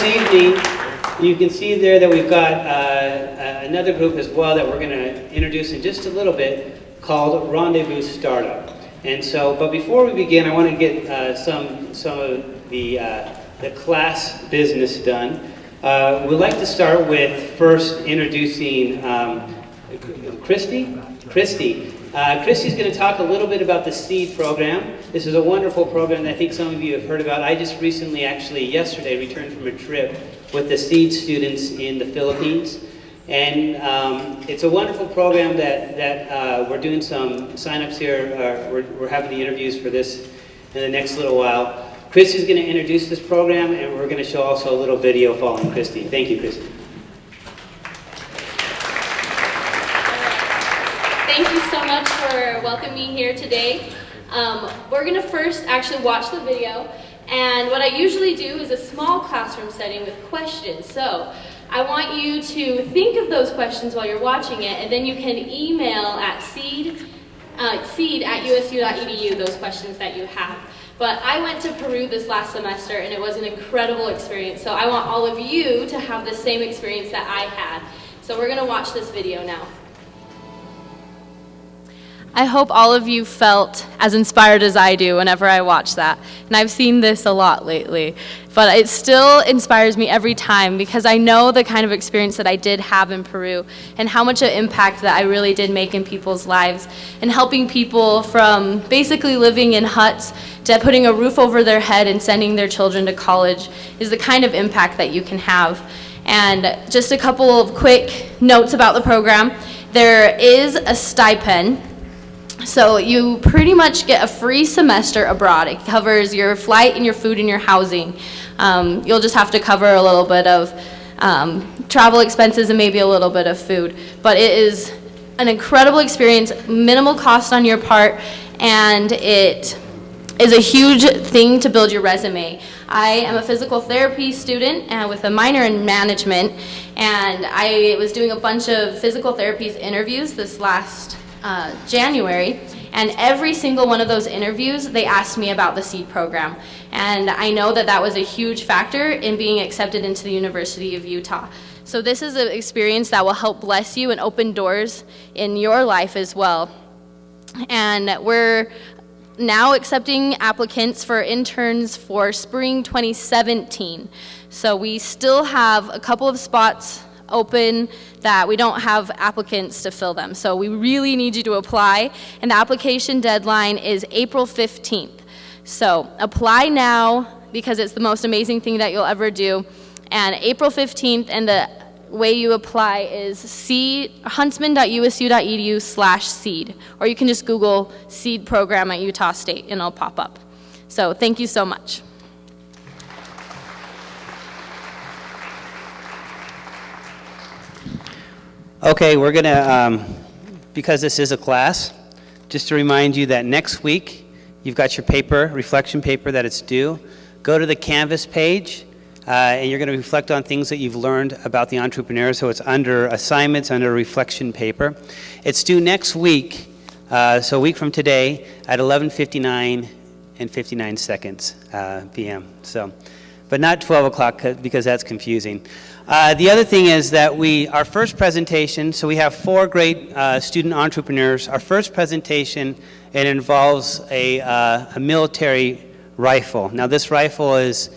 evening, you can see there that we've got another group as well that we're going to introduce in just a little bit called Rendezvous Startup. And so, but before we begin, I want to get some of the class business done. We'd like to start with first introducing Christy. Christy's going to talk a little bit about the SEED program. This is a wonderful program that I think some of you have heard about. I just recently, actually yesterday, returned from a trip with the SEED students in the Philippines. And it's a wonderful program that we're doing some sign-ups here. We're having the interviews for this in the next little while. Christy's going to introduce this program, and we're going to show also a little video following Christy. Thank you, Christy. Thank you so much for welcoming me here today. We're going to first actually watch the video, and what I usually do is a small classroom setting with questions. So I want you to think of those questions while you're watching it, and then you can email at seed@usu.edu those questions that you have. But I went to Peru this last semester, and it was an incredible experience. So I want all of you to have the same experience that I had. So we're going to watch this video now. I hope all of you felt as inspired as I do whenever I watch that. And I've seen this a lot lately. But it still inspires me every time because I know the kind of experience that I did have in Peru and how much of an impact that I really did make in people's lives and helping people from basically living in huts to putting a roof over their head and sending their children to college is the kind of impact that you can have. And just a couple of quick notes about the program. There is a stipend. So you pretty much get a free semester abroad. It covers your flight and your food and your housing. You'll just have to cover a little bit of travel expenses and maybe a little bit of food. But it is an incredible experience, minimal cost on your part, and it is a huge thing to build your resume. I am a physical therapy student with a minor in management, and I was doing a bunch of physical therapy interviews this last January, and every single one of those interviews they asked me about the SEED program, and I know that that was a huge factor in being accepted into the University of Utah. So this is an experience that will help bless you and open doors in your life as well. And we're now accepting applicants for interns for spring 2017. So we still have a couple of spots open that we don't have applicants to fill them. So we really need you to apply, and the application deadline is April 15th. So apply now because it's the most amazing thing that you'll ever do. And April 15th, and the way you apply is huntsman.usu.edu/seed, or you can just Google SEED program at Utah State and it'll pop up. So thank you so much. Okay, we're going to, because this is a class, just to remind you that next week you've got your paper, reflection paper that it's due. Go to the Canvas page, and you're going to reflect on things that you've learned about the entrepreneur. So it's under assignments, under reflection paper. It's due next week, so a week from today at 11:59 and 59 seconds p.m. So, but not 12 o'clock because that's confusing. The other thing is that our first presentation, so we have 4 great student entrepreneurs. Our first presentation, it involves a military rifle. Now this rifle has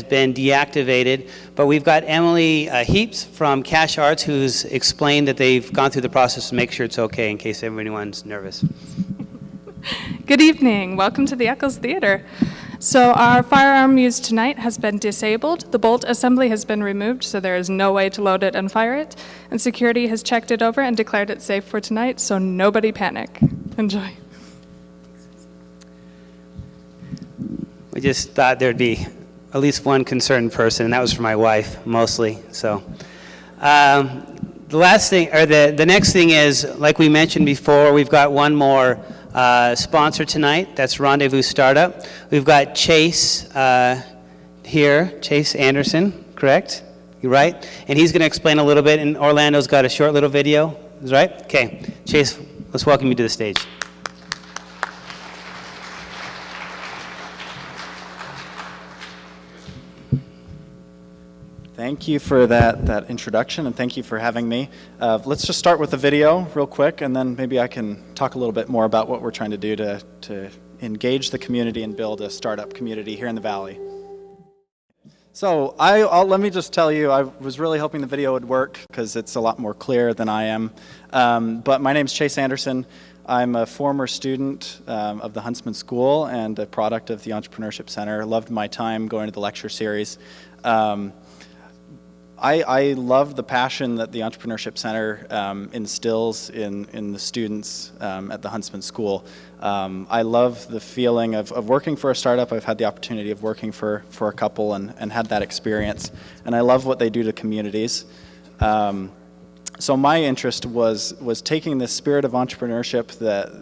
been deactivated, but we've got Emily Heaps from Cash Arts who's explained that they've gone through the process to make sure it's okay in case anyone's nervous. Good evening. Welcome to the Eccles Theater. So our firearm used tonight has been disabled. The bolt assembly has been removed, so there is no way to load it and fire it. And security has checked it over and declared it safe for tonight, so nobody panic. Enjoy. We just thought there'd be at least one concerned person, and that was for my wife, mostly. So the last thing, or the next thing is, like we mentioned before, we've got one more sponsor tonight. That's Rendezvous Startup. We've got Chase here, Chase Anderson, correct? You right? And he's going to explain a little bit, and Orlando's got a short little video. Is that right? Okay. Chase, let's welcome you to the stage. Thank you for that introduction, and thank you for having me. Let's just start with the video real quick, and then maybe I can talk a little bit more about what we're trying to do to engage the community and build a startup community here in the Valley. So let me just tell you, I was really hoping the video would work because it's a lot more clear than I am. But my name's Chase Anderson. I'm a former student of the Huntsman School and a product of the Entrepreneurship Center. Loved my time going to the lecture series. I love the passion that the Entrepreneurship Center instills in the students at the Huntsman School. I love the feeling of working for a startup. I've had the opportunity of working for a couple and had that experience. And I love what they do to communities. So my interest was taking the spirit of entrepreneurship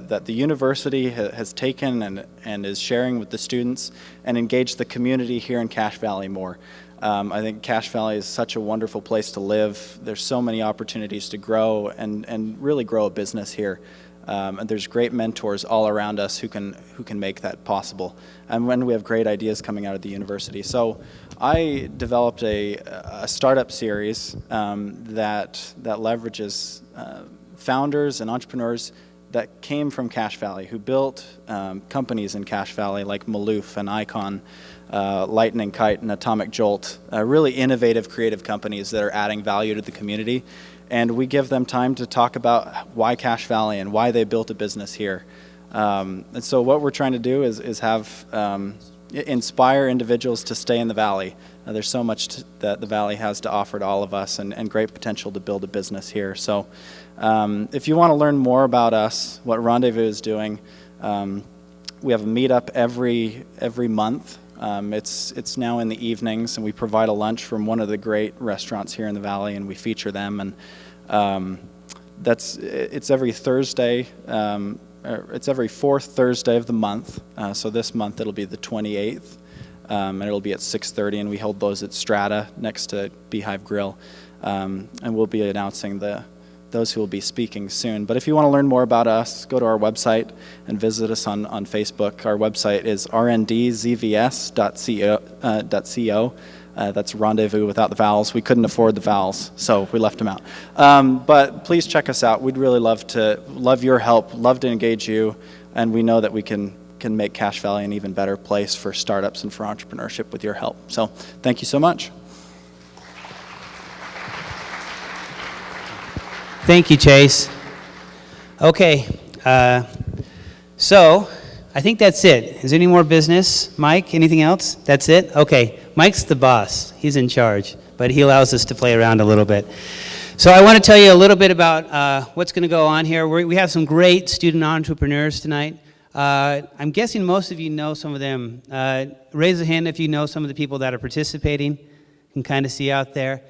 that the university has taken and is sharing with the students and engage the community here in Cache Valley more. I think Cache Valley is such a wonderful place to live. There's so many opportunities to grow and really grow a business here. And there's great mentors all around us who can make that possible. And when we have great ideas coming out of the university. So I developed a startup series that leverages founders and entrepreneurs that came from Cache Valley, who built companies in Cache Valley like Maloof and Icon, Lightning Kite and Atomic Jolt, really innovative, creative companies that are adding value to the community. And we give them time to talk about why Cache Valley and why they built a business here. And so what we're trying to do is have inspire individuals to stay in the Valley. There's so much that the Valley has to offer to all of us and great potential to build a business here. So if you want to learn more about us, what Rendezvous is doing, we have a meetup every month. It's now in the evenings, and we provide a lunch from one of the great restaurants here in the Valley, and we feature them. And it's every Thursday. It's every fourth Thursday of the month. So this month it'll be the 28th, and it'll be at 6:30. And we hold those at Strata next to Beehive Grill, and we'll be announcing those who will be speaking soon. But if you want to learn more about us, go to our website and visit us on Facebook. Our website is rndzvs.co. That's rendezvous without the vowels. We couldn't afford the vowels, so we left them out. But please check us out. We'd really love your help, love to engage you, and we know that we can make Cache Valley an even better place for startups and for entrepreneurship with your help. So thank you so much. Thank you, Chase. Okay, so I think that's it. Is there any more business? Mike, anything else? That's it? Okay, Mike's the boss. He's in charge, but he allows us to play around a little bit. So I want to tell you a little bit about what's going to go on here. We have some great student entrepreneurs tonight. I'm guessing most of you know some of them. Raise a hand if you know some of the people that are participating. You can kind of see out there.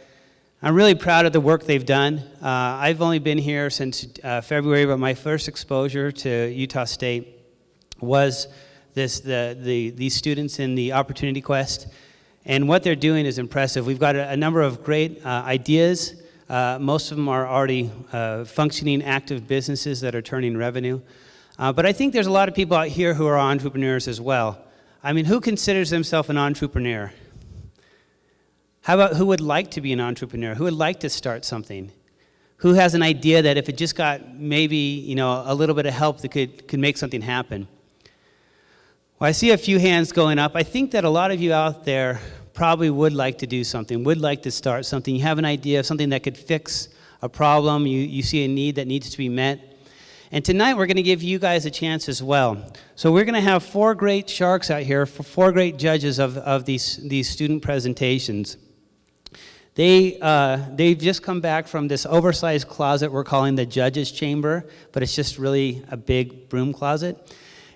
I'm really proud of the work they've done. I've only been here since February, but my first exposure to Utah State was these students in the Opportunity Quest. And what they're doing is impressive. We've got a number of great ideas. Most of them are already functioning, active businesses that are turning revenue. But I think there's a lot of people out here who are entrepreneurs as well. I mean, who considers themselves an entrepreneur? How about who would like to be an entrepreneur? Who would like to start something? Who has an idea that if it just got maybe, a little bit of help that could make something happen? Well, I see a few hands going up. I think that a lot of you out there probably would like to do something, would like to start something. You have an idea of something that could fix a problem. You see a need that needs to be met. And tonight we're going to give you guys a chance as well. So we're going to have 4 great sharks out here, 4 great judges of these student presentations. They've just come back from this oversized closet we're calling the judges' chamber, but it's just really a big broom closet.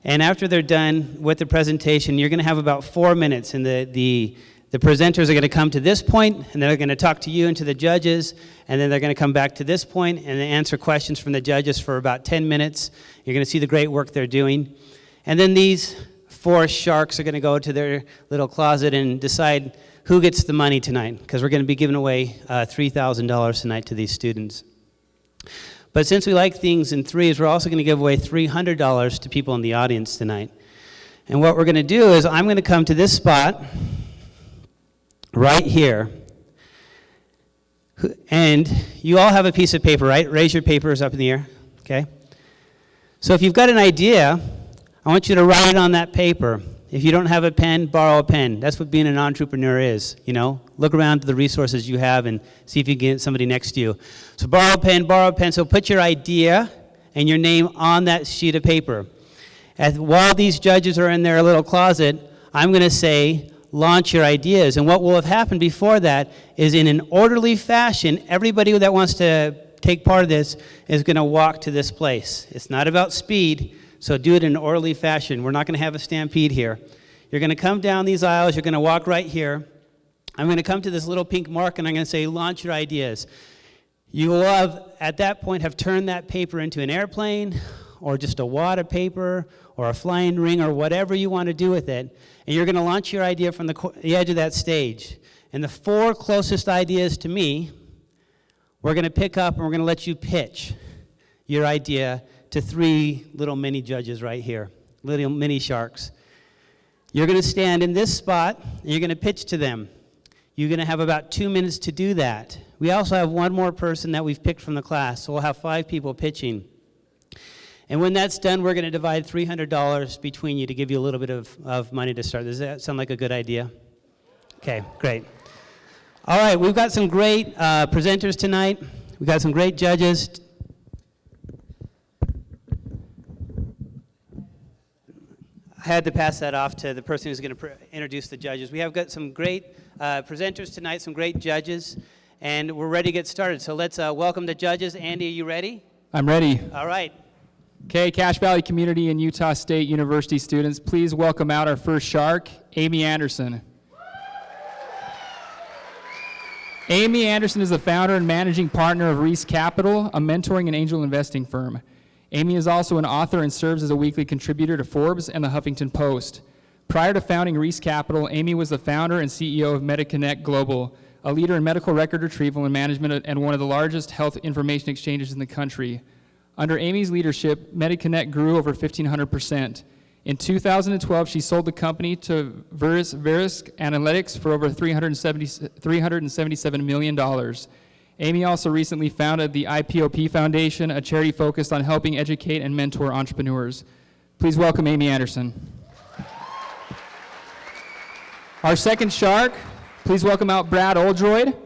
And after they're done with the presentation, you're going to have about 4 minutes, and the presenters are going to come to this point, and they're going to talk to you and to the judges, and then they're going to come back to this point and then answer questions from the judges for about 10 minutes. You're going to see the great work they're doing. And then these 4 sharks are going to go to their little closet and decide who gets the money tonight, because we're going to be giving away $3,000 tonight to these students. But since we like things in threes, we're also going to give away $300 to people in the audience tonight. And what we're going to do is I'm going to come to this spot right here, And you all have a piece of paper, right? Raise your papers up in the air, okay? So if you've got an idea, I want you to write it on that paper. If you don't have a pen, borrow a pen. That's what being an entrepreneur is, you know? Look around to the resources you have and see if you can get somebody next to you. So borrow a pen, borrow a pencil. Put your idea and your name on that sheet of paper. While these judges are in their little closet, I'm going to say, launch your ideas. And what will have happened before that is in an orderly fashion, everybody that wants to take part of this is going to walk to this place. It's not about speed, so do it in an orderly fashion. We're not going to have a stampede here. You're going to come down these aisles. You're going to walk right here. I'm going to come to this little pink mark, and I'm going to say, launch your ideas. You will have, at that point, have turned that paper into an airplane or just a wad of paper or a flying ring or whatever you want to do with it. And you're going to launch your idea from the edge of that stage. And the 4 closest ideas to me, we're going to pick up and we're going to let you pitch your idea to 3 little mini judges right here, little mini sharks. You're going to stand in this spot and you're going to pitch to them. You're going to have about 2 minutes to do that. We also have one more person that we've picked from the class, so we'll have 5 people pitching. And when that's done, we're going to divide $300 between you to give you a little bit of money to start. Does that sound like a good idea? Okay, great. All right, we've got some great presenters tonight. We've got some great judges. I had to pass that off to the person who's going to introduce the judges. We have got some great presenters tonight, some great judges, and we're ready to get started. So let's welcome the judges. Andy, are you ready? I'm ready. All right. Okay, Cache Valley Community and Utah State University students, please welcome out our first shark, Amy Anderson. Amy Anderson is the founder and managing partner of Reese Capital, a mentoring and angel investing firm. Amy is also an author and serves as a weekly contributor to Forbes and the Huffington Post. Prior to founding Reese Capital, Amy was the founder and CEO of MediConnect Global, a leader in medical record retrieval and management and one of the largest health information exchanges in the country. Under Amy's leadership, MediConnect grew over 1,500%. In 2012, she sold the company to Verisk Analytics for over $377 million. Amy also recently founded the IPOP Foundation, a charity focused on helping educate and mentor entrepreneurs. Please welcome Amy Anderson. Our second shark, please welcome out Brad Oldroyd.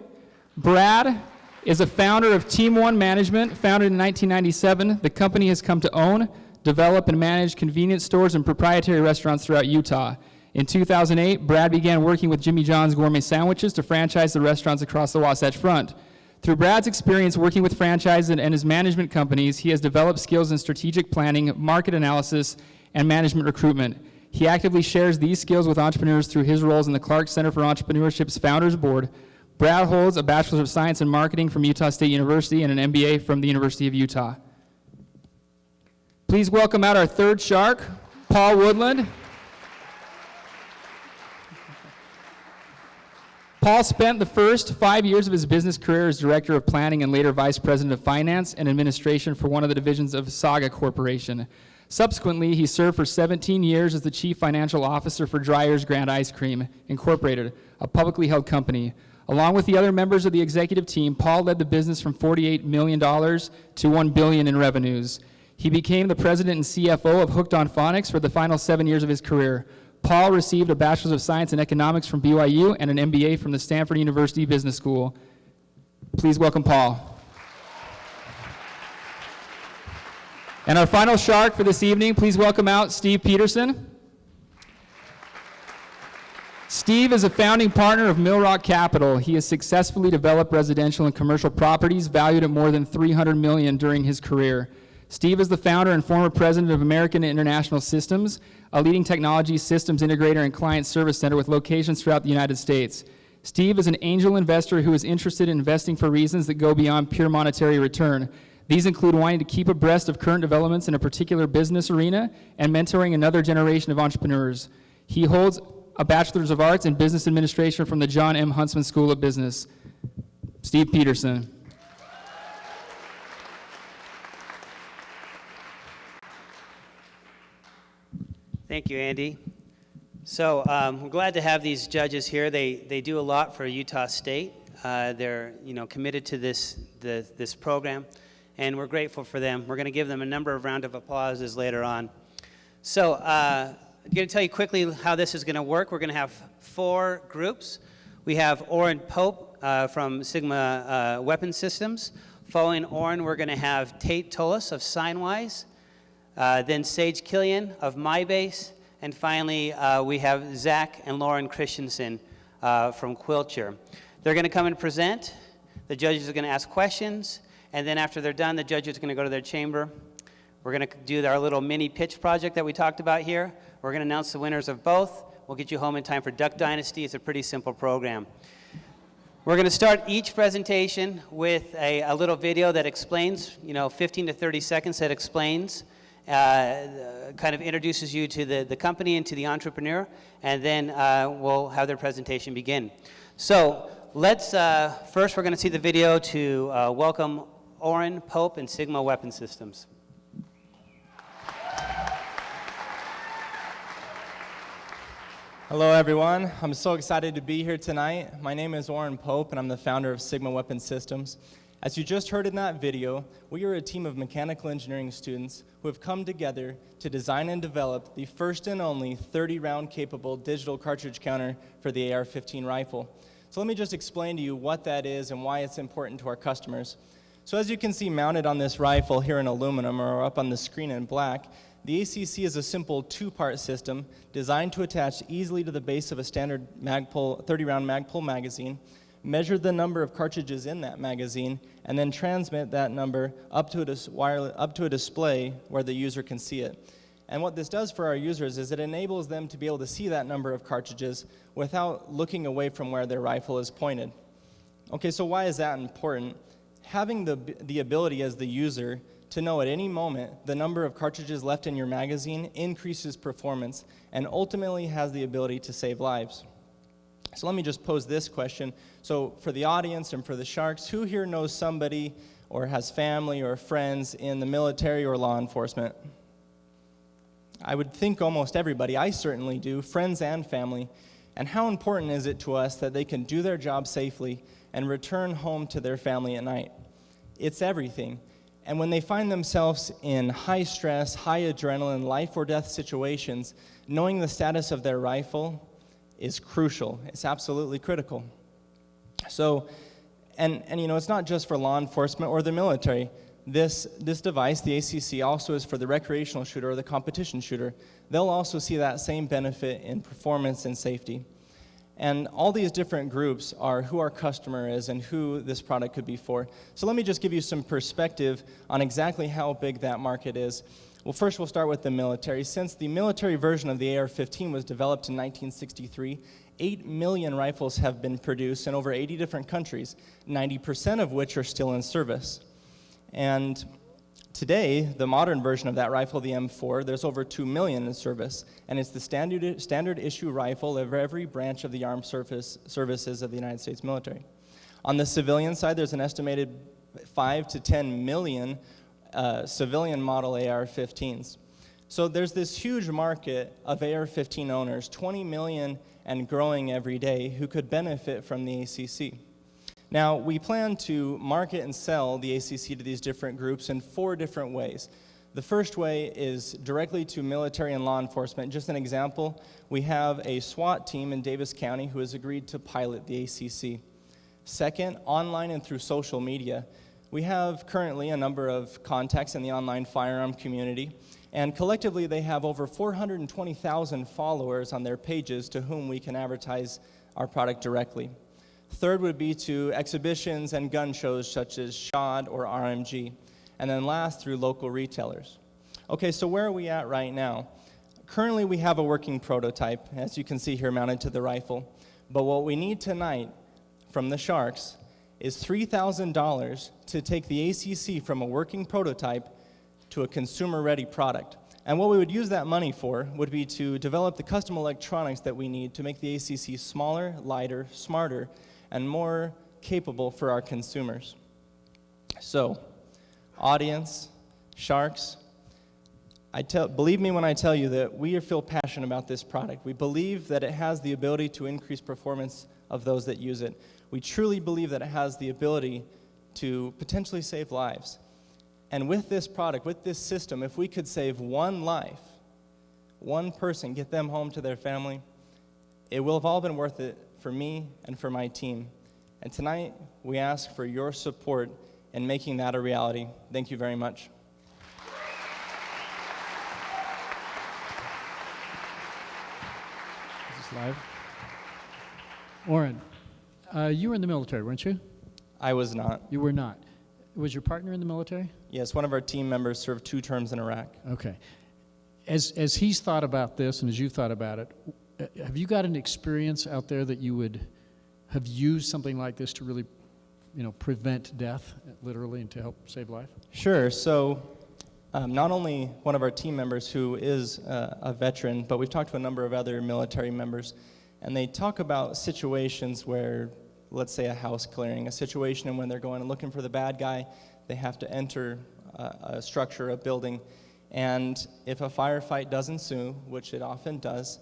Brad is a founder of Team One Management, founded in 1997. The company has come to own, develop, and manage convenience stores and proprietary restaurants throughout Utah. In 2008, Brad began working with Jimmy John's Gourmet Sandwiches to franchise the restaurants across the Wasatch Front. Through Brad's experience working with franchises and his management companies, he has developed skills in strategic planning, market analysis, and management recruitment. He actively shares these skills with entrepreneurs through his roles in the Clark Center for Entrepreneurship's Founders Board. Brad holds a Bachelor of Science in Marketing from Utah State University and an MBA from the University of Utah. Please welcome out our third shark, Paul Woodland. Paul spent the first 5 years of his business career as Director of Planning and later Vice President of Finance and Administration for one of the divisions of Saga Corporation. Subsequently, he served for 17 years as the Chief Financial Officer for Dreyer's Grand Ice Cream, Incorporated, a publicly held company. Along with the other members of the executive team, Paul led the business from $48 million to $1 billion in revenues. He became the president and CFO of Hooked on Phonics for the final 7 years of his career. Paul received a Bachelor's of Science in Economics from BYU and an MBA from the Stanford University Business School. Please welcome Paul. And our final shark for this evening, please welcome out Steve Peterson. Steve is a founding partner of Mill Rock Capital. He has successfully developed residential and commercial properties valued at more than $300 million during his career. Steve is the founder and former president of American International Systems, a leading technology systems integrator and client service center with locations throughout the United States. Steve is an angel investor who is interested in investing for reasons that go beyond pure monetary return. These include wanting to keep abreast of current developments in a particular business arena and mentoring another generation of entrepreneurs. He holds a Bachelor's of Arts in Business Administration from the John M. Huntsman School of Business. Steve Peterson. Thank you, Andy. So we're glad to have these judges here. They do a lot for Utah State. They're committed to this program, and we're grateful for them. We're going to give them a number of round of applauses later on. So I'm going to tell you quickly how this is going to work. We're going to have 4 groups. We have Orrin Pope from Sigma Weapon Systems. Following Orrin, we're going to have Tate Tolis of Signwise, then Sage Killian of MyBase, and finally we have Zach and Lauren Christensen from Quilcher. They're going to come and present. The judges are going to ask questions, and then after they're done, the judges are going to go to their chamber. We're going to do our little mini pitch project that we talked about here. We're going to announce the winners of both. We'll get you home in time for Duck Dynasty. It's a pretty simple program. We're going to start each presentation with a little video that explains, 15 to 30 seconds that explains, kind of introduces you to the company and to the entrepreneur, and then we'll have their presentation begin. So let's, first we're going to see the video to welcome Orrin Pope and Sigma Weapon Systems. Hello everyone, I'm so excited to be here tonight. My name is Orrin Pope and I'm the founder of Sigma Weapon Systems. As you just heard in that video, we are a team of mechanical engineering students who have come together to design and develop the first and only 30-round capable digital cartridge counter for the AR-15 rifle. So let me just explain to you what that is and why it's important to our customers. So as you can see mounted on this rifle here in aluminum or up on the screen in black, the ACC is a simple 2-part system designed to attach easily to the base of a standard 30-round Magpul magazine, measure the number of cartridges in that magazine, and then transmit that number up to a display where the user can see it. And what this does for our users is it enables them to be able to see that number of cartridges without looking away from where their rifle is pointed. Okay, so why is that important? Having the ability as the user to know at any moment the number of cartridges left in your magazine increases performance and ultimately has the ability to save lives. So let me just pose this question. So for the audience and for the Sharks, who here knows somebody or has family or friends in the military or law enforcement? I would think almost everybody. I certainly do, friends and family. And how important is it to us that they can do their job safely and return home to their family at night? It's everything. And when they find themselves in high stress, high adrenaline, life or death situations, knowing the status of their rifle is crucial. It's absolutely critical. So, and it's not just for law enforcement or the military. This device, the ACC, also is for the recreational shooter or the competition shooter. They'll also see that same benefit in performance and safety. And all these different groups are who our customer is and who this product could be for. So let me just give you some perspective on exactly how big that market is. Well, first we'll start with the military. Since the military version of the AR-15 was developed in 1963, 8 million rifles have been produced in over 80 different countries, 90% of which are still in service. And today, the modern version of that rifle, the M4, there's over 2 million in service, and it's the standard issue rifle of every branch of the armed services of the United States military. On the civilian side, there's an estimated 5 to 10 million civilian model AR-15s. So there's this huge market of AR-15 owners, 20 million and growing every day, who could benefit from the ACC. Now, we plan to market and sell the ACC to these different groups in 4 different ways. The first way is directly to military and law enforcement. Just an example, we have a SWAT team in Davis County who has agreed to pilot the ACC. Second, online and through social media. We have currently a number of contacts in the online firearm community, and collectively they have over 420,000 followers on their pages to whom we can advertise our product directly. Third would be to exhibitions and gun shows such as SHOT or RMG. And then last, through local retailers. Okay, so where are we at right now? Currently, we have a working prototype, as you can see here, mounted to the rifle. But what we need tonight from the Sharks is $3,000 to take the ACC from a working prototype to a consumer-ready product. And what we would use that money for would be to develop the custom electronics that we need to make the ACC smaller, lighter, smarter, and more capable for our consumers. So, audience, Sharks, believe me when I tell you that we feel passionate about this product. We believe that it has the ability to increase performance of those that use it. We truly believe that it has the ability to potentially save lives. And with this product, with this system, if we could save one life, one person, get them home to their family, it will have all been worth it for me and for my team. And tonight, we ask for your support in making that a reality. Thank you very much. Is this live? Orrin, you were in the military, weren't you? I was not. You were not. Was your partner in the military? Yes, one of our team members served 2 terms in Iraq. Okay. As he's thought about this and as you've thought about it, have you got an experience out there that you would have used something like this to really, prevent death, literally, and to help save life? Sure. So not only one of our team members who is a veteran, but we've talked to a number of other military members, and they talk about situations where, let's say, a house clearing, a situation when they're going and looking for the bad guy, they have to enter a structure, a building, and if a firefight does ensue, which it often does,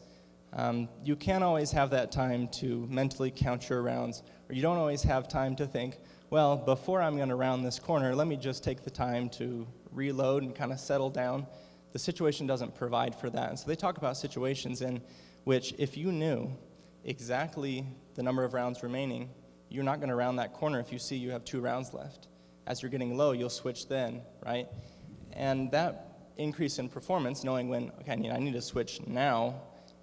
you can't always have that time to mentally count your rounds, or you don't always have time to think, well, before I'm going to round this corner, let me just take the time to reload and kind of settle down. The situation doesn't provide for that. And so they talk about situations in which if you knew exactly the number of rounds remaining, you're not going to round that corner if you see you have 2 rounds left. As you're getting low, you'll switch then, right? And that increase in performance, knowing when, okay, I need to switch now,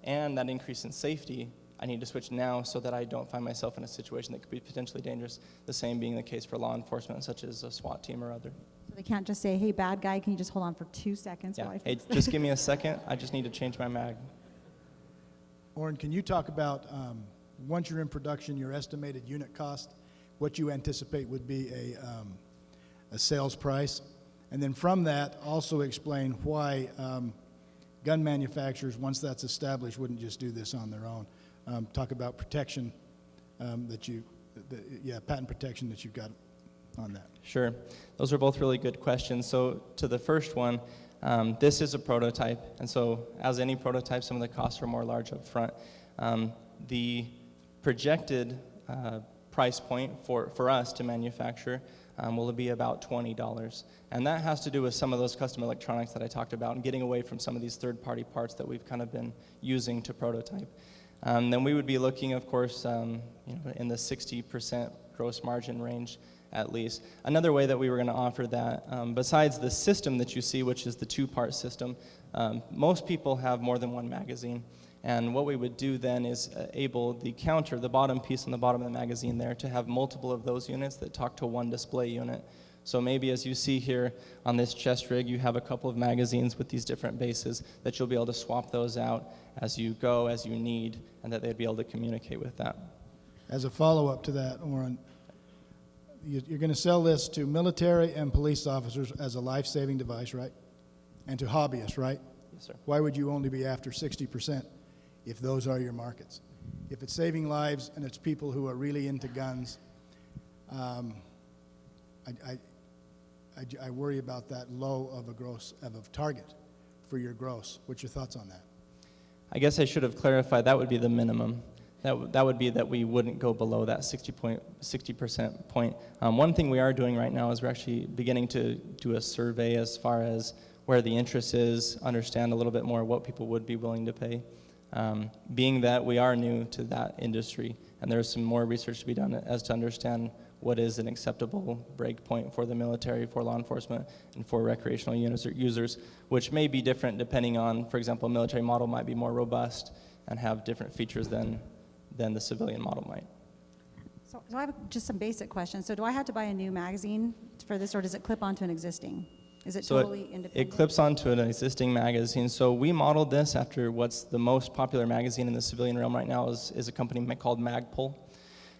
and that increase in safety, I need to switch now so that I don't find myself in a situation that could be potentially dangerous, the same being the case for law enforcement, such as a SWAT team or other. So they can't just say, hey, bad guy, can you just hold on for 2 seconds Yeah. while I Hey, fix this? just give me a second. I just need to change my mag. Orrin, can you talk about, once you're in production, your estimated unit cost, what you anticipate would be a sales price? And then from that, also explain why gun manufacturers, once that's established, wouldn't just do this on their own. Talk about protection patent protection that you've got on that. Sure. Those are both really good questions. So to the first one, this is a prototype, and so as any prototype, some of the costs are more large up front. The projected price point for us to manufacture will be about $20. And that has to do with some of those custom electronics that I talked about and getting away from some of these third-party parts that we've kind of been using to prototype. Then we would be looking, of course, in the 60% gross margin range at least. Another way that we were going to offer that, besides the system that you see, which is the 2-part system, most people have more than one magazine. And what we would do then is able the counter, the bottom piece on the bottom of the magazine there, to have multiple of those units that talk to one display unit. So maybe as you see here on this chest rig, you have a couple of magazines with these different bases that you'll be able to swap those out as you go, as you need, and that they'd be able to communicate with that. As a follow-up to that, Orrin, you're going to sell this to military and police officers as a life-saving device, right? And to hobbyists, right? Yes, sir. Why would you only be after 60% if those are your markets? If it's saving lives and it's people who are really into guns, I worry about that low of a target for your gross. What's your thoughts on that? I guess I should have clarified that would be the minimum. That would be that we wouldn't go below that 60% point. One thing we are doing right now is we're actually beginning to do a survey as far as where the interest is, understand a little bit more what people would be willing to pay. Being that we are new to that industry, and there's some more research to be done as to understand what is an acceptable break point for the military, for law enforcement, and for recreational users, which may be different depending on, for example, a military model might be more robust and have different features than the civilian model might. So I have just some basic questions. So do I have to buy a new magazine for this, or does it clip onto an existing? Is it So totally independent? it clips onto an existing magazine. So we modeled this after what's the most popular magazine in the civilian realm right now is a company called Magpul.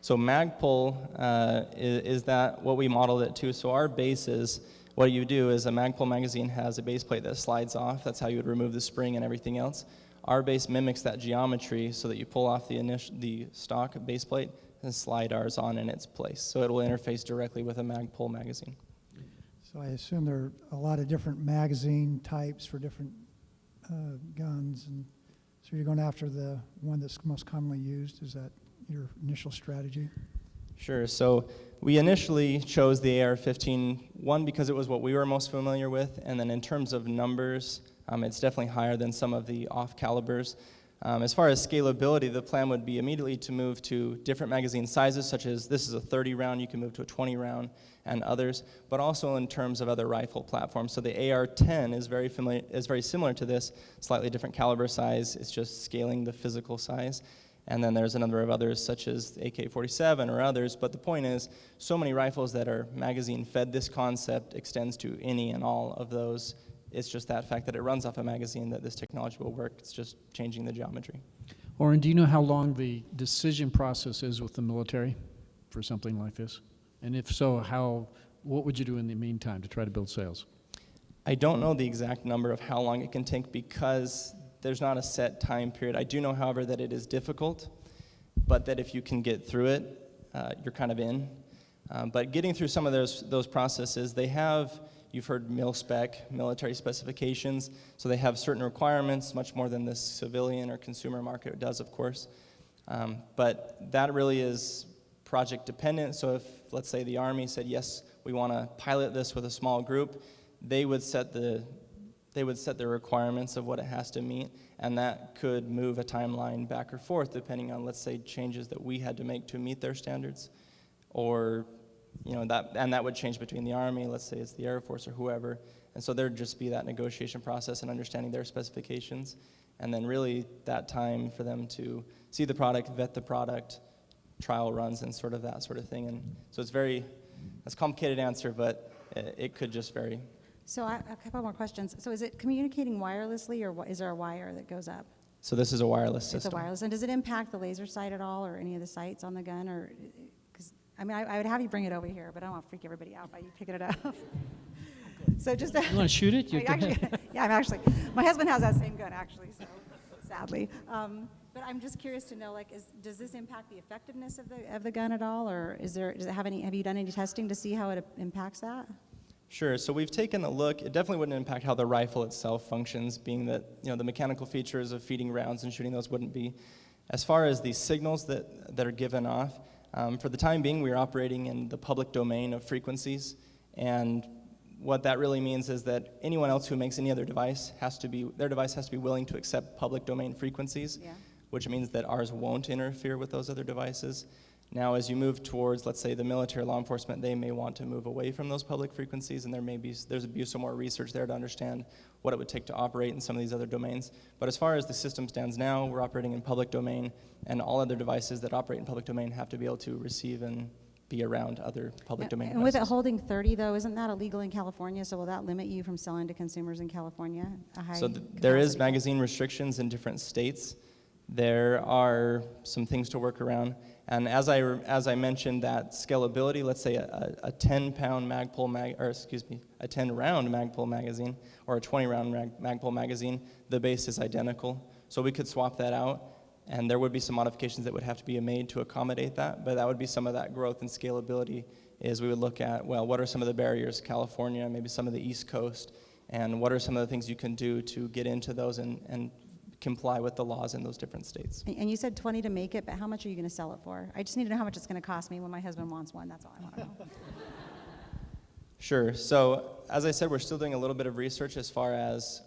So Magpul is that what we modeled it to. So our base is, what you do is a Magpul magazine has a base plate that slides off. That's how you would remove the spring and everything else. Our base mimics that geometry so that you pull off the stock base plate and slide ours on in its place. So it will interface directly with a Magpul magazine. So I assume there are a lot of different magazine types for different guns, and so you're going after the one that's most commonly used. Is that your initial strategy? Sure. So we initially chose the AR-15, one, because it was what we were most familiar with, and then in terms of numbers, it's definitely higher than some of the off-calibers. As far as scalability, the plan would be immediately to move to different magazine sizes, such as this is a 30 round, you can move to a 20 round, and others, but also in terms of other rifle platforms. So the AR-10 is very similar to this, slightly different caliber size, it's just scaling the physical size. And then there's a number of others, such as the AK-47 or others, but the point is, so many rifles that are magazine fed, this concept extends to any and all of those. It's just that fact that it runs off a magazine that this technology will work. It's just changing the geometry. Oren, do you know how long the decision process is with the military for something like this? And if so, what would you do in the meantime to try to build sales? I don't know the exact number of how long it can take because there's not a set time period. I do know, however, that it is difficult, but that if you can get through it, you're kind of in. But getting through some of those processes, they have, you've heard mil-spec, military specifications, so they have certain requirements, much more than the civilian or consumer market does, of course. But that really is project dependent, so if, let's say, the Army said, yes, we want to pilot this with a small group, they would set the requirements of what it has to meet, and that could move a timeline back or forth depending on, let's say, changes that we had to make to meet their standards, or that would change between the Army, let's say it's the Air Force or whoever, and so there'd just be that negotiation process and understanding their specifications, and then really that time for them to see the product, vet the product, trial runs, and sort of that sort of thing. And so it's a complicated answer, but it could just vary. So a couple more questions. So is it communicating wirelessly, or is there a wire that goes up? So this is a wireless system. It's a wireless. And does it impact the laser sight at all, or any of the sights on the gun? Or, because I mean, I would have you bring it over here, but I don't want to freak everybody out by you picking it up. So just You want to shoot it? My husband has that same gun actually, so sadly. But I'm just curious to know, like, does this impact the effectiveness of the gun at all, or does it have you done any testing to see how it impacts that? Sure. So we've taken a look. It definitely wouldn't impact how the rifle itself functions, being that the mechanical features of feeding rounds and shooting those wouldn't be. As far as the signals that are given off, for the time being, we're operating in the public domain of frequencies, and what that really means is that anyone else who makes any other device their device has to be willing to accept public domain frequencies, which means that ours won't interfere with those other devices. Now, as you move towards, let's say, the military, law enforcement, they may want to move away from those public frequencies, and there's some more research there to understand what it would take to operate in some of these other domains. But as far as the system stands now, we're operating in public domain, and all other devices that operate in public domain have to be able to receive and be around other public domain and devices. with it holding 30, though, isn't that illegal in California? So will that limit you from selling to consumers in California? So there is magazine restrictions in different states. There are some things to work around. And as I mentioned, that scalability, let's say a 10-pound a 10-round Magpul magazine or a 20-round Magpul magazine, the base is identical. So we could swap that out, and there would be some modifications that would have to be made to accommodate that, but that would be some of that growth and scalability is we would look at, well, what are some of the barriers, California, maybe some of the East Coast, and what are some of the things you can do to get into those and comply with the laws in those different states. And you said 20 to make it, but how much are you going to sell it for? I just need to know how much it's going to cost me when my husband wants one. That's all I want to know. Sure. So as I said, we're still doing a little bit of research as far as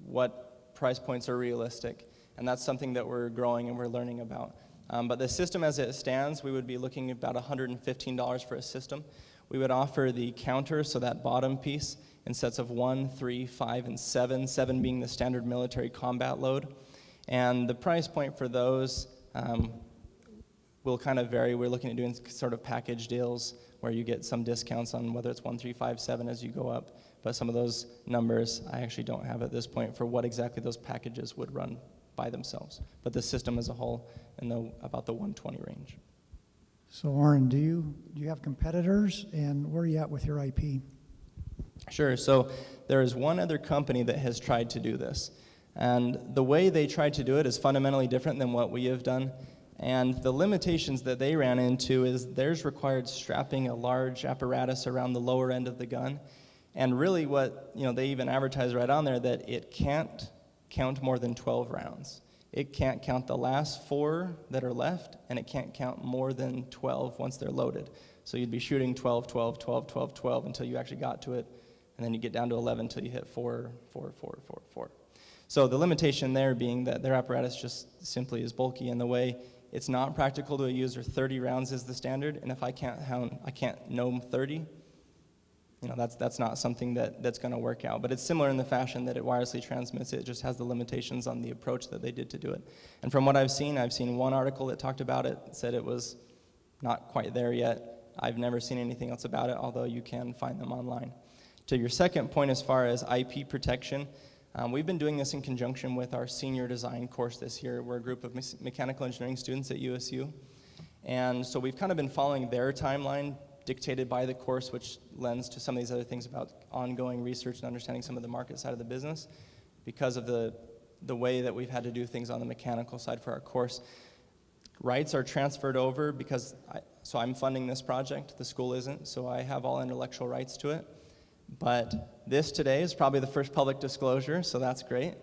what price points are realistic, and that's something that we're growing and we're learning about. But the system as it stands, we would be looking at about $115 for a system. We would offer the counter, so that bottom piece, in sets of 1, 3, 5, and 7, 7 being the standard military combat load. And the price point for those will kind of vary. We're looking at doing sort of package deals where you get some discounts on whether it's 1, 3, 5, 7 as you go up. But some of those numbers I actually don't have at this point for what exactly those packages would run by themselves. But the system as a whole in about the 120 range. So, Oren, do you have competitors, and where are you at with your IP? Sure. So there is one other company that has tried to do this. And the way they tried to do it is fundamentally different than what we have done. And the limitations that they ran into is theirs required strapping a large apparatus around the lower end of the gun. And really what, they even advertise right on there that it can't count more than 12 rounds. it can't count the last 4 that are left, and it can't count more than 12 once they're loaded. So you'd be shooting 12, 12, 12, 12, 12 until you actually got to it, and then you get down to 11 until you hit 4, 4, 4, 4, 4. So the limitation there being that their apparatus just simply is bulky in the way it's not practical to a user. 30 rounds is the standard, and if I can't gnome 30, that's not something that's going to work out. But it's similar in the fashion that it wirelessly transmits. It just has the limitations on the approach that they did to do it. And from what I've seen one article that talked about it, said it was not quite there yet. I've never seen anything else about it, although you can find them online. To your second point, as far as IP protection, we've been doing this in conjunction with our senior design course this year. We're a group of mechanical engineering students at USU. And so we've kind of been following their timeline dictated by the course, which lends to some of these other things about ongoing research and understanding some of the market side of the business because of the way that we've had to do things on the mechanical side for our course. Rights are transferred over because so I'm funding this project, the school isn't, so I have all intellectual rights to it. But this today is probably the first public disclosure, so that's great.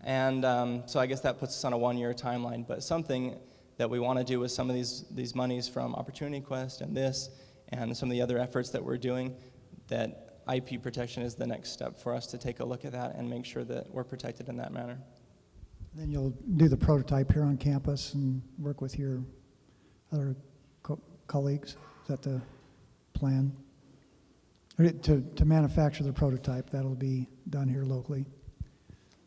And so I guess that puts us on a 1-year timeline. But something that we want to do with some of these monies from Opportunity Quest and this and some of the other efforts that we're doing, that IP protection is the next step for us to take a look at that and make sure that we're protected in that manner. Then you'll do the prototype here on campus and work with your other colleagues. Is that the plan? Or to manufacture the prototype, that'll be done here locally.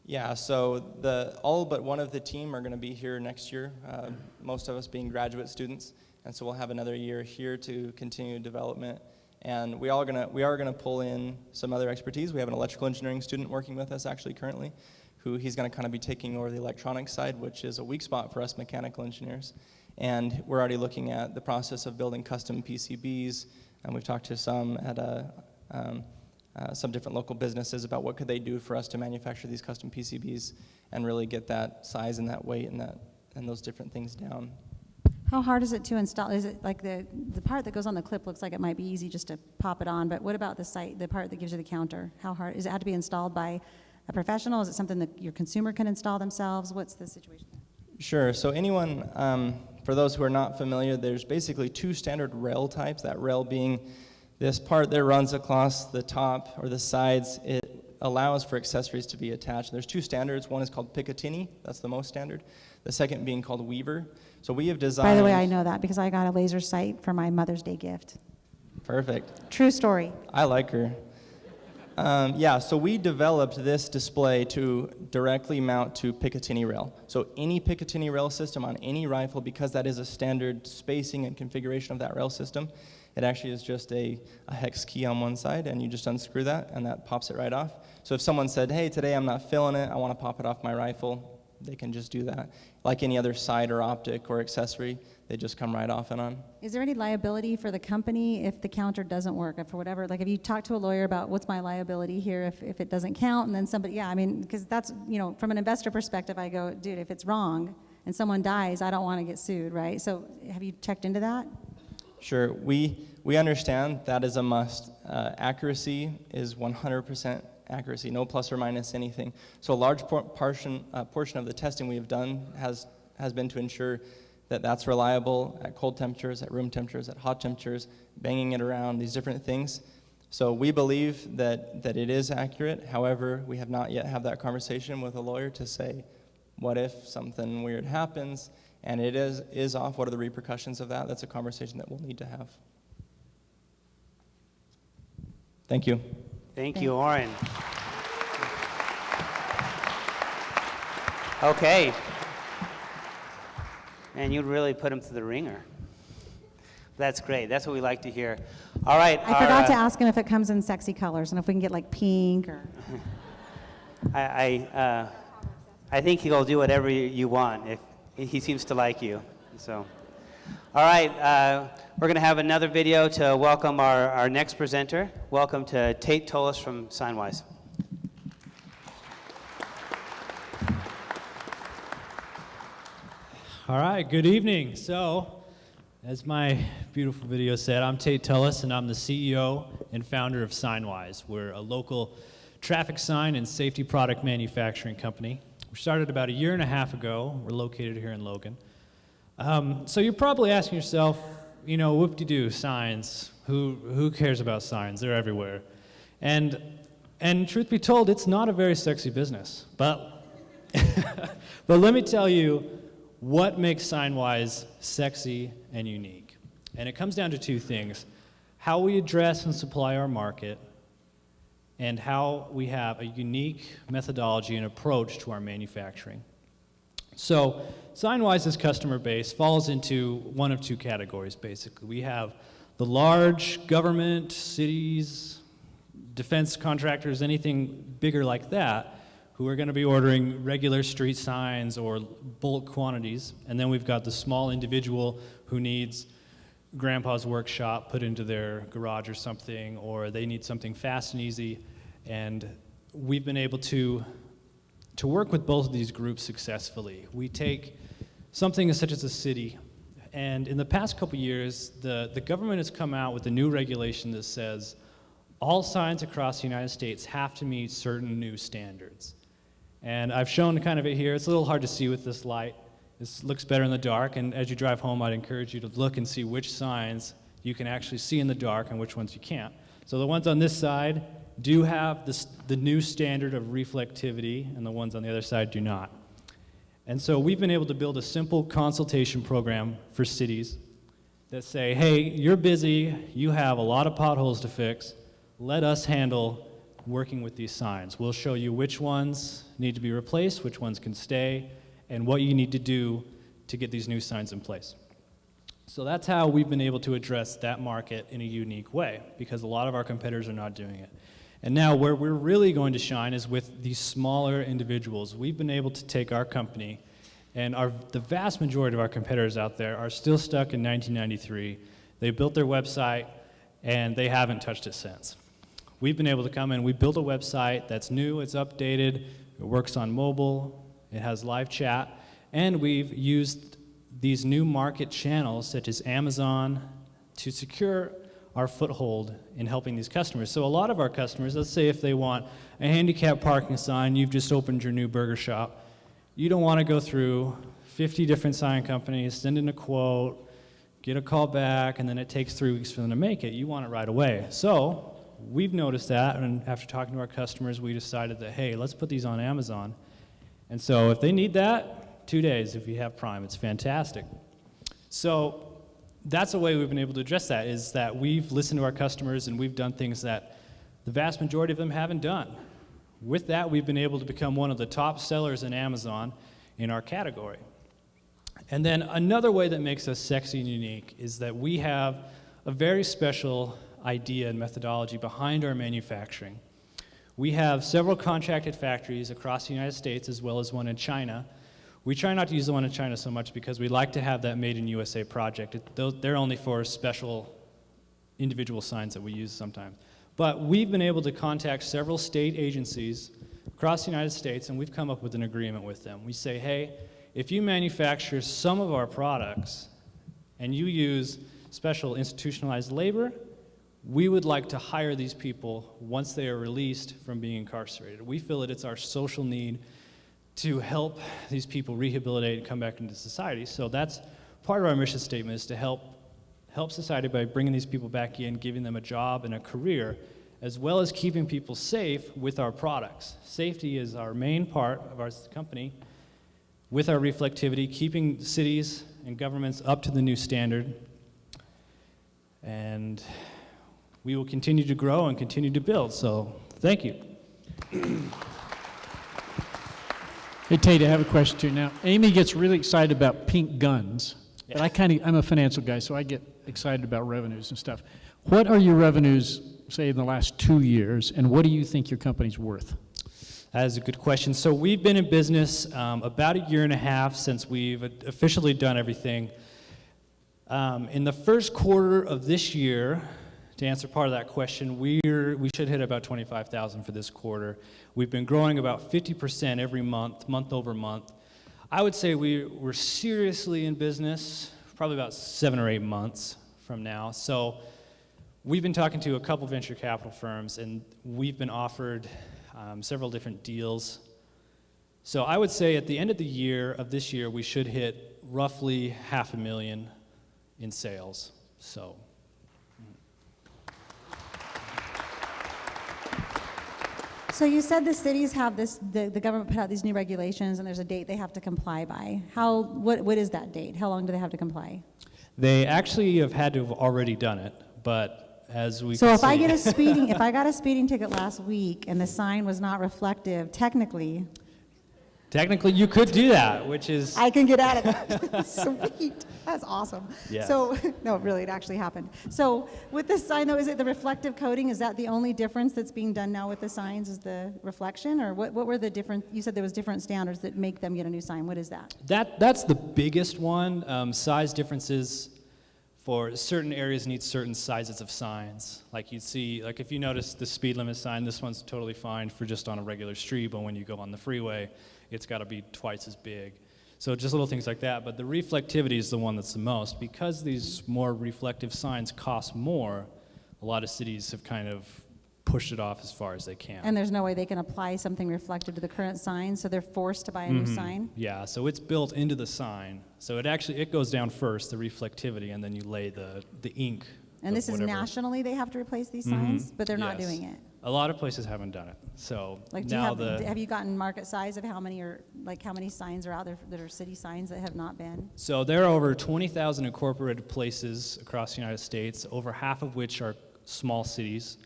Yeah, so all but one of the team are going to be here next year, most of us being graduate students, and so we'll have another year here to continue development. And we are going to pull in some other expertise. We have an electrical engineering student working with us actually currently, who he's going to kind of be taking over the electronics side, which is a weak spot for us mechanical engineers. And we're already looking at the process of building custom PCBs, and we've talked to some at some different local businesses about what could they do for us to manufacture these custom PCBs and really get that size and that weight and those different things down. How hard is it to install? Is it like the part that goes on the clip looks like it might be easy just to pop it on, but what about the part that gives you the counter? How hard, does it have to be installed by a professional? Is it something that your consumer can install themselves? What's the situation? Sure, so anyone, for those who are not familiar, there's basically 2 standard rail types, that rail being this part that runs across the top or the sides. It allows for accessories to be attached. There's 2 standards. One is called Picatinny, that's the most standard. The second being called Weaver. So we have designed... By the way, I know that because I got a laser sight for my Mother's Day gift. Perfect. True story. I like her. Yeah, so we developed this display to directly mount to Picatinny rail. So any Picatinny rail system on any rifle, because that is a standard spacing and configuration of that rail system, it actually is just a hex key on one side, and you just unscrew that, and that pops it right off. So if someone said, hey, today I'm not feeling it, I want to pop it off my rifle, they can just do that. Like any other sight or optic or accessory, they just come right off and on. Is there any liability for the company if the counter doesn't work, if for whatever, like if you talk to a lawyer about what's my liability here if it doesn't count, and then somebody, yeah, I mean, because that's, from an investor perspective, I go, dude, if it's wrong and someone dies, I don't want to get sued, right? So have you checked into that? Sure, we understand that is a must. Accuracy is 100% accuracy, no plus or minus anything. So a large portion of the testing we have done has been to ensure that that's reliable at cold temperatures, at room temperatures, at hot temperatures, banging it around, these different things. So we believe that it is accurate. However, we have not yet had that conversation with a lawyer to say, what if something weird happens and it is off? What are the repercussions of that? That's a conversation that we'll need to have. Thank you. Thank you, Oren. Okay. And you really put him through the ringer. That's great. That's what we like to hear. All right. I forgot to ask him if it comes in sexy colors and if we can get like pink or... I think he'll do whatever you want if he seems to like you. So, all right. We're going to have another video to welcome our next presenter. Welcome to Tate Tullis from Signwise. All right, good evening. So, as my beautiful video said, I'm Tate Tullis, and I'm the CEO and founder of Signwise. We're a local traffic sign and safety product manufacturing company. We started about a year and a half ago. We're located here in Logan. So you're probably asking yourself, you know, whoop-de-doo, signs. Who cares about signs? They're everywhere. And truth be told, it's not a very sexy business. But, but let me tell you what makes SignWise sexy and unique. And it comes down to two things: how we address and supply our market, and how we have a unique methodology and approach to our manufacturing. So SignWise's customer base falls into one of two categories, basically. We have the large government, cities, defense contractors, anything bigger like that, who are going to be ordering regular street signs or bulk quantities. And then we've got the small individual who needs grandpa's workshop put into their garage or something, or they need something fast and easy. And we've been able to work with both of these groups successfully. We take something such as a city, and in the past couple years, the government has come out with a new regulation that says all signs across the United States have to meet certain new standards. And I've shown kind of it here. It's a little hard to see with this light. This looks better in the dark, and as you drive home, I'd encourage you to look and see which signs you can actually see in the dark and which ones you can't. So the ones on this side do have the new standard of reflectivity, and the ones on the other side do not. And so we've been able to build a simple consultation program for cities that say, hey, you're busy, you have a lot of potholes to fix, let us handle working with these signs. We'll show you which ones need to be replaced, which ones can stay, and what you need to do to get these new signs in place. So that's how we've been able to address that market in a unique way, because a lot of our competitors are not doing it. And now where we're really going to shine is with these smaller individuals. We've been able to take our company, and the vast majority of our competitors out there are still stuck in 1993. They built their website, and they haven't touched it since. We've been able to come in, we built a website that's new, it's updated, it works on mobile, it has live chat, and we've used these new market channels such as Amazon to secure our foothold in helping these customers. So a lot of our customers, let's say if they want a handicap parking sign, you've just opened your new burger shop, you don't want to go through 50 different sign companies, send in a quote, get a call back, and then it takes 3 weeks for them to make it. You want it right away. So we've noticed that, and after talking to our customers, we decided that, hey, let's put these on Amazon. And so if they need that, 2 days if you have Prime. It's fantastic. So that's a way we've been able to address that, is that we've listened to our customers and we've done things that the vast majority of them haven't done. With that, we've been able to become one of the top sellers in Amazon in our category. And then another way that makes us sexy and unique is that we have a very special idea and methodology behind our manufacturing. We have several contracted factories across the United States as well as one in China. We try not to use the one in China so much because we like to have that Made in USA project. They're only for special individual signs that we use sometimes. But we've been able to contact several state agencies across the United States, and we've come up with an agreement with them. We say, hey, if you manufacture some of our products and you use special institutionalized labor, we would like to hire these people once they are released from being incarcerated. We feel that it's our social need to help these people rehabilitate and come back into society. So that's part of our mission statement, is to help society by bringing these people back in, giving them a job and a career, as well as keeping people safe with our products. Safety is our main part of our company. With our reflectivity, keeping cities and governments up to the new standard. And we will continue to grow and continue to build. So thank you. Hey, Tate, I have a question too. Now, Amy gets really excited about pink guns, but I'm a financial guy, so I get excited about revenues and stuff. What are your revenues, say, in the last 2 years, and what do you think your company's worth? That is a good question. So we've been in business about a year and a half since we've officially done everything. In the first quarter of this year, to answer part of that question, we should hit about 25,000 for this quarter. We've been growing about 50% every month, month over month. I would say we're seriously in business probably about 7 or 8 months from now. So we've been talking to a couple venture capital firms, and we've been offered several different deals So I would say at the end of the year, of this year, we should hit roughly $500,000 in sales. So. So you said the cities have this, the government put out these new regulations, and there's a date they have to comply by. What is that date? How long do they have to comply? They actually have had to have already done it, but as we So can if I see- get if I got a speeding ticket last week and the sign was not reflective, technically, Technically, you could do that, which is... I can get out of that. Sweet. That's awesome. Yes. So, no, really, it actually happened. So with this sign, though, is it the reflective coating? Is that the only difference that's being done now with the signs, is the reflection? Or what were the different, you said there was different standards that make them get a new sign. What is that? That's the biggest one. Size differences for certain areas need certain sizes of signs. Like you'd see, like if you notice the speed limit sign, this one's totally fine for just on a regular street, but when you go on the freeway, it's got to be twice as big. So just little things like that. But the reflectivity is the one that's the most. Because these more reflective signs cost more, a lot of cities have kind of pushed it off as far as they can. And there's no way they can apply something reflective to the current sign, so they're forced to buy a new sign? Yeah, so it's built into the sign. So it goes down first, the reflectivity, and then you lay the ink. And of this is whatever. nationally they have to replace these signs, but they're not Yes. doing it? A lot of places haven't done it. So Like, do you now have you gotten market size of how many signs are out there that are city signs that have not been? So there are over 20,000 incorporated places across the United States, over half of which are small cities.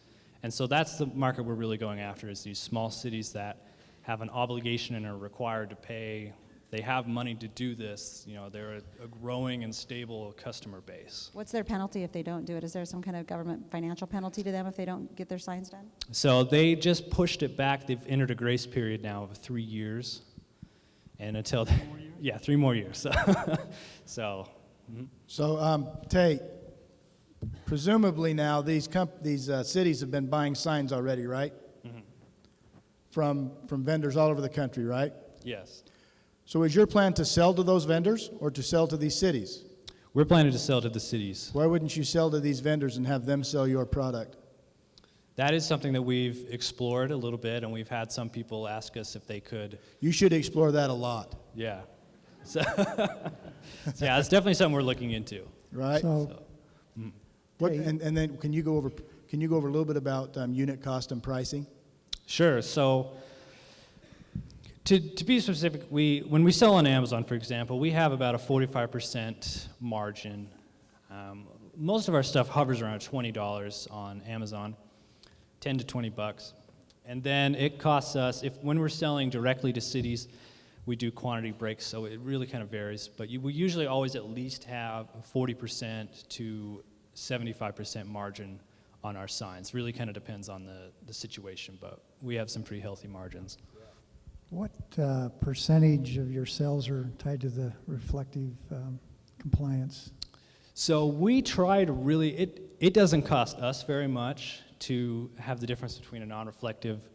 And so that's the market we're really going after, is these small cities that have an obligation and are required to pay. They have money to do this. You know, they're a growing and stable customer base. What's their penalty if they don't do it? Is there some kind of government financial penalty to them if they don't get their signs done? So they just pushed it back. They've entered a grace period now of 3 years. And until, 3 more years. So, So, Tate, presumably now these cities have been buying signs already, right? From vendors all over the country, right? yes. So is your plan to sell to those vendors or to sell to these cities? We're planning to sell to the cities. Why wouldn't you sell to these vendors and have them sell your product? That is something that we've explored a little bit, and we've had some people ask us if they could. You should explore that a lot, Yeah. So, yeah, it's definitely something we're looking into. right? So, What, and then can you go over a little bit about unit cost and pricing? Sure. So, to be specific, when we sell on Amazon, for example, we have about a 45% margin. Most of our stuff hovers around $20 on Amazon, 10 to 20 bucks. And then it costs us, when we're selling directly to cities, we do quantity breaks, so it really kind of varies. But we usually always at least have a 40% to 75% margin on our signs. Really kind of depends on the situation, but we have some pretty healthy margins. what percentage of your sales are tied to the reflective compliance? So we try to really, it doesn't cost us very much to have the difference between a non-reflective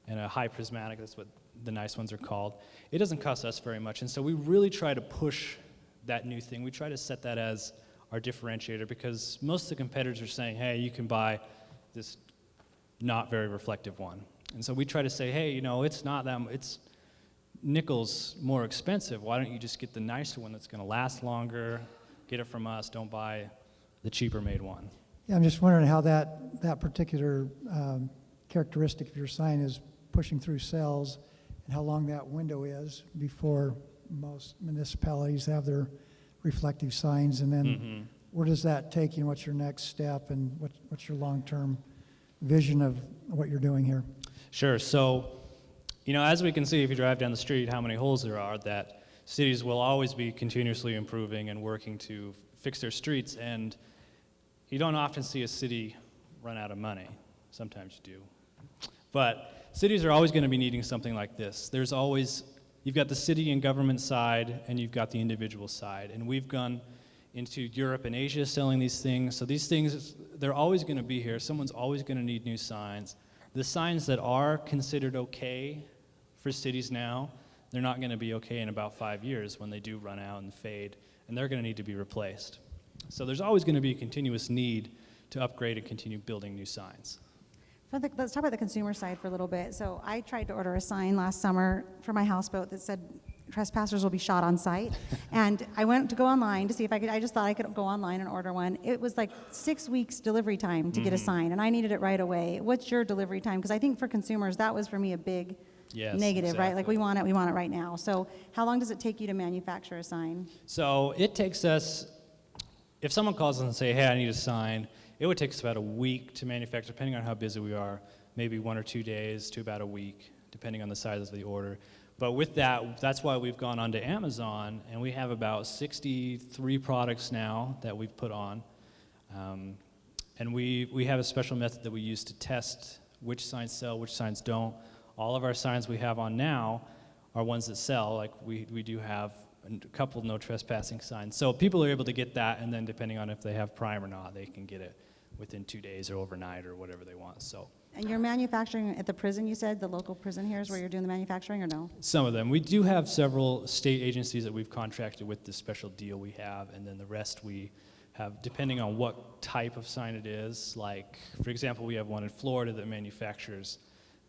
and a high prismatic. That's what the nice ones are called. It doesn't cost us very much, and so we really try to push that new thing. We try to set that as our differentiator, because most of the competitors are saying, hey, you can buy this not very reflective one. And so we try to say, hey, you know, it's not that, it's nickel's more expensive. Why don't you just get the nicer one that's going to last longer? Get it from us. Don't buy the cheaper made one. Yeah, I'm just wondering how that particular characteristic of your sign is pushing through sales, and how long that window is before most municipalities have their reflective signs, and then where does that take you? What's your next step, and what's your long-term vision of what you're doing here? Sure. So, you know, as we can see if you drive down the street, how many holes there are, that cities will always be continuously improving and working to fix their streets, and you don't often see a city run out of money. Sometimes you do. But cities are always going to be needing something like this. There's always, you've got the city and government side, and you've got the individual side. And we've gone into Europe and Asia selling these things. So these things, they're always going to be here. Someone's always going to need new signs. The signs that are considered okay for cities now, they're not going to be okay in about 5 years when they do run out and fade, and they're going to need to be replaced. So there's always going to be a continuous need to upgrade and continue building new signs. Let's talk about the consumer side for a little bit. So I tried to order a sign last summer for my houseboat that said trespassers will be shot on sight. And I went to go online to see if I could, I just thought I could go online and order one. It was like 6 weeks delivery time to get a sign, and I needed it right away. What's your delivery time? Because I think for consumers, that was for me a big negative, right? Like we want it right now. So how long does it take you to manufacture a sign? So it takes us, if someone calls us and say, hey, I need a sign, it would take us about a week to manufacture, depending on how busy we are, maybe 1 or 2 days to about a week, depending on the size of the order. But with that, that's why we've gone onto Amazon, and we have about 63 products now that we've put on. And we have a special method that we use to test which signs sell, which signs don't. All of our signs we have on now are ones that sell. Like we do have a couple no trespassing signs. So people are able to get that, and then depending on if they have Prime or not, they can get it within 2 days or overnight or whatever they want. So. And you're manufacturing at the prison, you said, the local prison here is where you're doing the manufacturing, or no? Some of them. We do have several state agencies that we've contracted with the special deal we have, and then the rest we have, depending on what type of sign it is. Like, for example, we have one in Florida that manufactures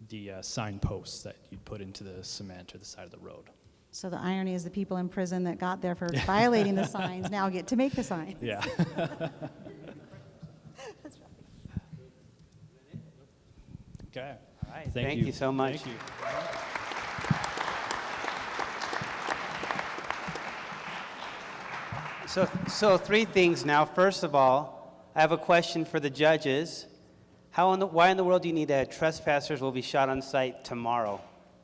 the sign posts that you'd put into the cement or the side of the road. So the irony is the people in prison that got there for violating the signs now get to make the signs. Yeah. Okay. All right. Thank you so much. Thank you. So 3 things now. First of all, I have a question for the judges. Why in the world do you need a trespassers will be shot on sight tomorrow?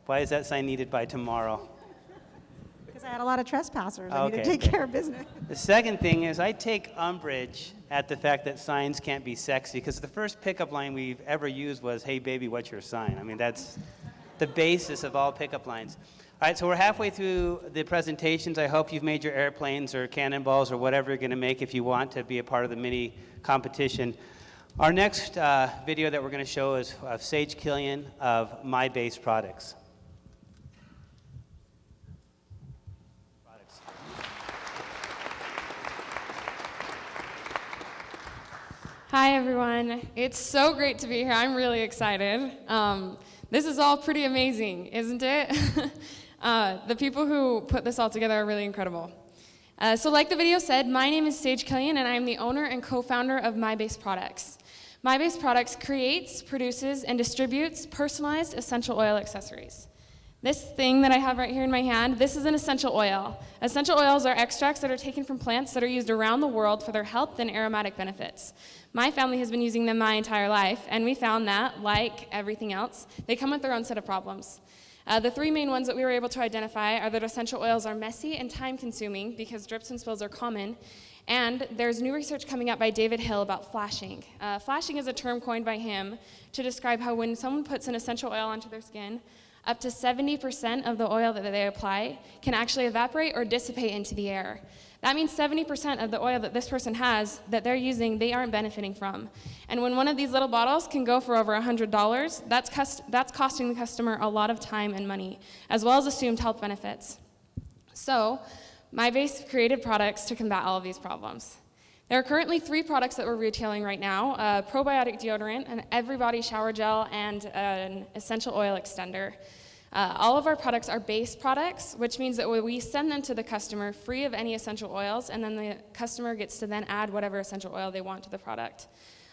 Why is that sign needed by tomorrow? Because I had a lot of trespassers. I need to take care of business. The second thing is I take umbrage at the fact that signs can't be sexy, because the first pickup line we've ever used was, hey baby, what's your sign? I mean, that's the basis of all pickup lines. All right, so we're halfway through the presentations. I hope you've made your airplanes or cannonballs or whatever you're going to make if you want to be a part of the mini competition. Our next video that we're going to show is of Sage Killian of My Base Products. Hi, everyone. It's so great to be here. I'm really excited. This is all pretty amazing, isn't it? The people who put this all together are really incredible. So like the video said, my name is Sage Killian, and I am the owner and co-founder of My Base Products. My Base Products creates, produces, and distributes personalized essential oil accessories. This thing that I have right here in my hand, this is an essential oil. Essential oils are extracts that are taken from plants that are used around the world for their health and aromatic benefits. My family has been using them my entire life, and we found that, like everything else, they come with their own set of problems. The 3 main ones that we were able to identify are that essential oils are messy and time-consuming because drips and spills are common, and there's new research coming out by David Hill about flashing. Flashing is a term coined by him to describe how when someone puts an essential oil onto their skin, up to 70% of the oil that they apply can actually evaporate or dissipate into the air. That means 70% of the oil that this person has that they're using, they aren't benefiting from. And when one of these little bottles can go for over $100, that's costing the customer a lot of time and money, as well as assumed health benefits. So, My Base created products to combat all of these problems. There are currently 3 products that we're retailing right now, a probiotic deodorant, an everybody shower gel, and an essential oil extender. All of our products are base products, which means that we send them to the customer free of any essential oils, and then the customer gets to then add whatever essential oil they want to the product.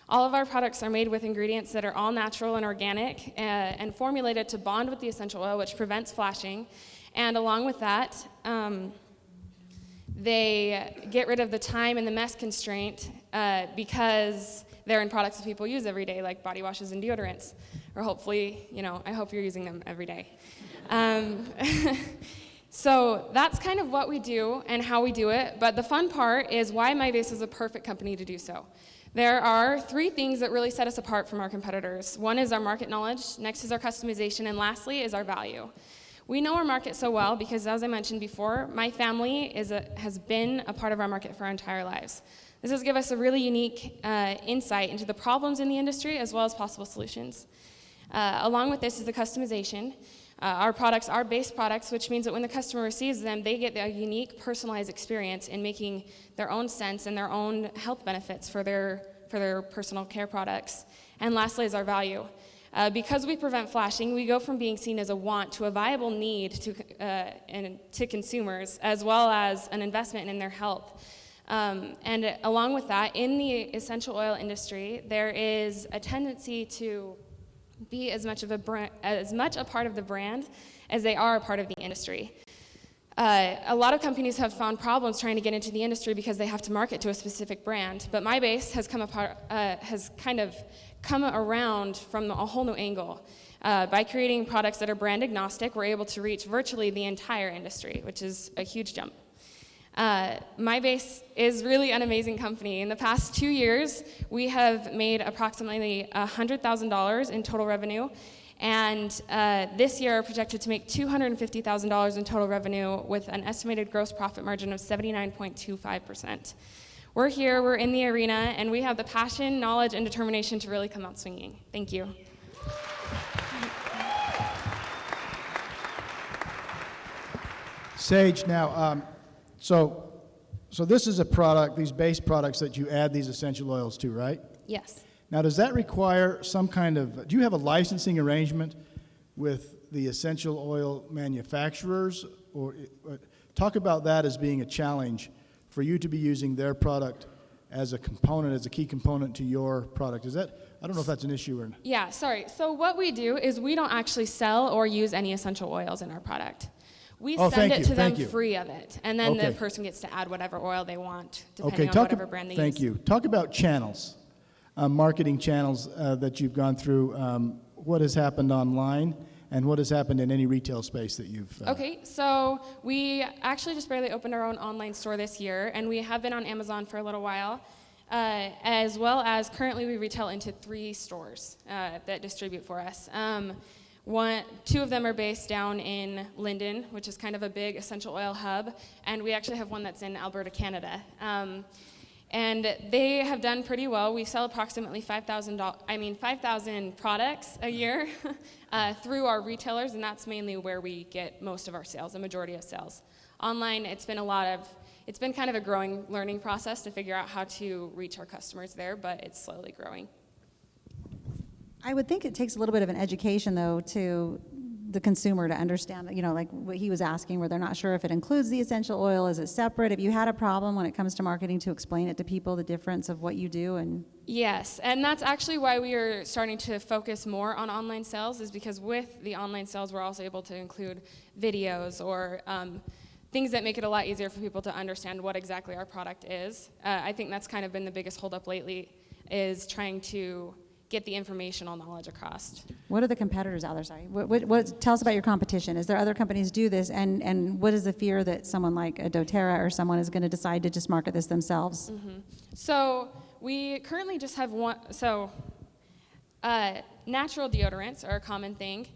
All of our products are made with ingredients that are all natural and organic and formulated to bond with the essential oil, which prevents flashing. And along with that, they get rid of the time and the mess constraint because they're in products that people use every day, like body washes and deodorants. Or hopefully, I hope you're using them every day. So that's kind of what we do and how we do it. But the fun part is why My Base is a perfect company to do so. There are 3 things that really set us apart from our competitors. One is our market knowledge, next is our customization, and lastly is our value. We know our market so well because, as I mentioned before, my family has been a part of our market for our entire lives. This has given us a really unique insight into the problems in the industry as well as possible solutions. Along with this is the customization. Our products are base products, which means that when the customer receives them, they get a unique, personalized experience in making their own scents and their own health benefits for their personal care products. And lastly is our value. Because we prevent flashing, we go from being seen as a want to a viable need to consumers, as well as an investment in their health. And along with that, in the essential oil industry, there is a tendency to be as much a part of the brand as they are a part of the industry. A lot of companies have found problems trying to get into the industry because they have to market to a specific brand. But my base has kind of come around from a whole new angle. By creating products that are brand agnostic, we're able to reach virtually the entire industry, which is a huge jump. My base is really an amazing company. In the past 2 years, we have made approximately $100,000 in total revenue. And this year, are projected to make $250,000 in total revenue with an estimated gross profit margin of 79.25%. We're here, we're in the arena, and we have the passion, knowledge, and determination to really come out swinging. Thank you. Sage, now, so this is a product, these base products that you add these essential oils to, right? Yes. Now, does that require some kind of, do you have a licensing arrangement with the essential oil manufacturers? Or talk about that as being a challenge for you to be using their product as a component, as a key component to your product. Is that, I don't know if that's an issue or not. Yeah, sorry. So what we do is we don't actually sell or use any essential oils in our product. We send it to them free of it, and then the person gets to add whatever oil they want, depending on whatever brand they use. Thank you. Talk about channels. Marketing channels that you've gone through, what has happened online, and what has happened in any retail space that you've... Okay, so we actually just barely opened our own online store this year, and we have been on Amazon for a little while, as well as currently we retail into 3 stores that distribute for us. 2 of them are based down in Linden, which is kind of a big essential oil hub, and we actually have one that's in Alberta, Canada. And they have done pretty well. We sell approximately 5,000 products a year through our retailers, and that's mainly where we get most of our sales, a majority of sales. Online, it's been kind of a growing learning process to figure out how to reach our customers there, but it's slowly growing. I would think it takes a little bit of an education, though, to the consumer to understand, you know, like what he was asking, where they're not sure if it includes the essential oil, is it separate? If you had a problem when it comes to marketing, to explain it to people, the difference of what you do and... Yes, and that's actually why we are starting to focus more on online sales, is because with the online sales, we're also able to include videos or things that make it a lot easier for people to understand what exactly our product is. I think that's kind of been the biggest holdup lately, is trying to get the informational knowledge across. What are the competitors out there? Sorry. Tell us about your competition. Is there other companies do this, and what is the fear that someone like a doTERRA or someone is going to decide to just market this themselves? Mm-hmm. So we currently just have one. So natural deodorants are a common thing,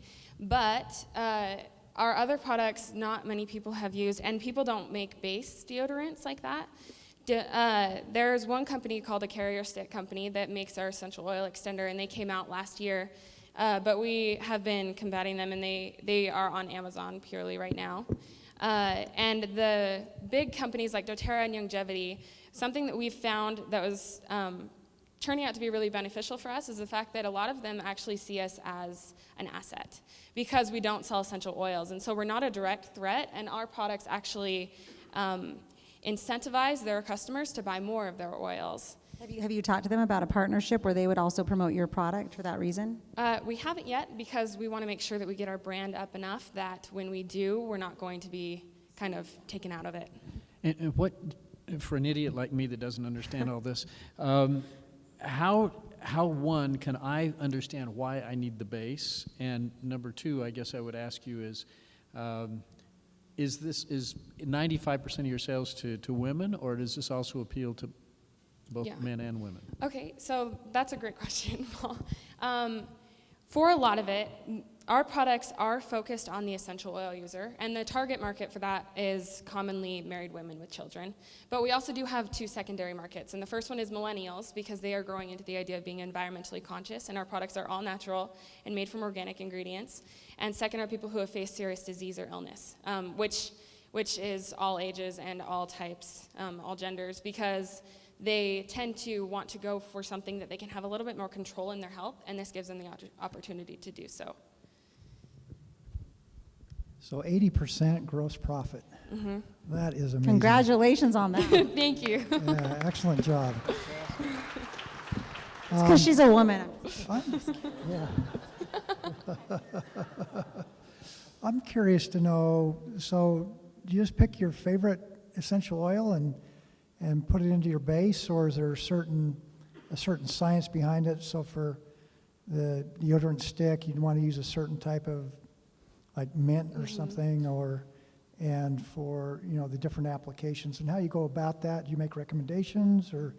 but our other products, not many people have used, and people don't make base deodorants like that. There's one company called a Carrier Stick company that makes our essential oil extender, and they came out last year, but we have been combating them, and they are on Amazon purely right now. And the big companies like doTERRA and Longevity, something that we've found that was turning out to be really beneficial for us is the fact that a lot of them actually see us as an asset because we don't sell essential oils, and so we're not a direct threat, and our products actually incentivize their customers to buy more of their oils. Have you talked to them about a partnership where they would also promote your product for that reason? We haven't yet, because we want to make sure that we get our brand up enough that when we do, we're not going to be kind of taken out of it. And what, for an idiot like me that doesn't understand all this, how one, can I understand why I need the base? And number 2, I guess I would ask you is 95% of your sales to women, or does this also appeal to both men and women? Okay, so that's a great question, Paul. For a lot of it, our products are focused on the essential oil user, and the target market for that is commonly married women with children. But we also do have 2 secondary markets, and the first one is millennials, because they are growing into the idea of being environmentally conscious, and our products are all natural and made from organic ingredients. And second are people who have faced serious disease or illness, which is all ages and all types, all genders, because they tend to want to go for something that they can have a little bit more control in their health, and this gives them the opportunity to do so. So 80% gross profit. That is amazing. Congratulations on that. Thank you. Yeah, excellent job. It's because she's a woman. Yeah. I'm curious to know, so do you just pick your favorite essential oil and put it into your base, or is there a certain science behind it? So for the deodorant stick, you'd want to use a certain type of like mint or something, and for the different applications and how you go about that. Do you make recommendations, or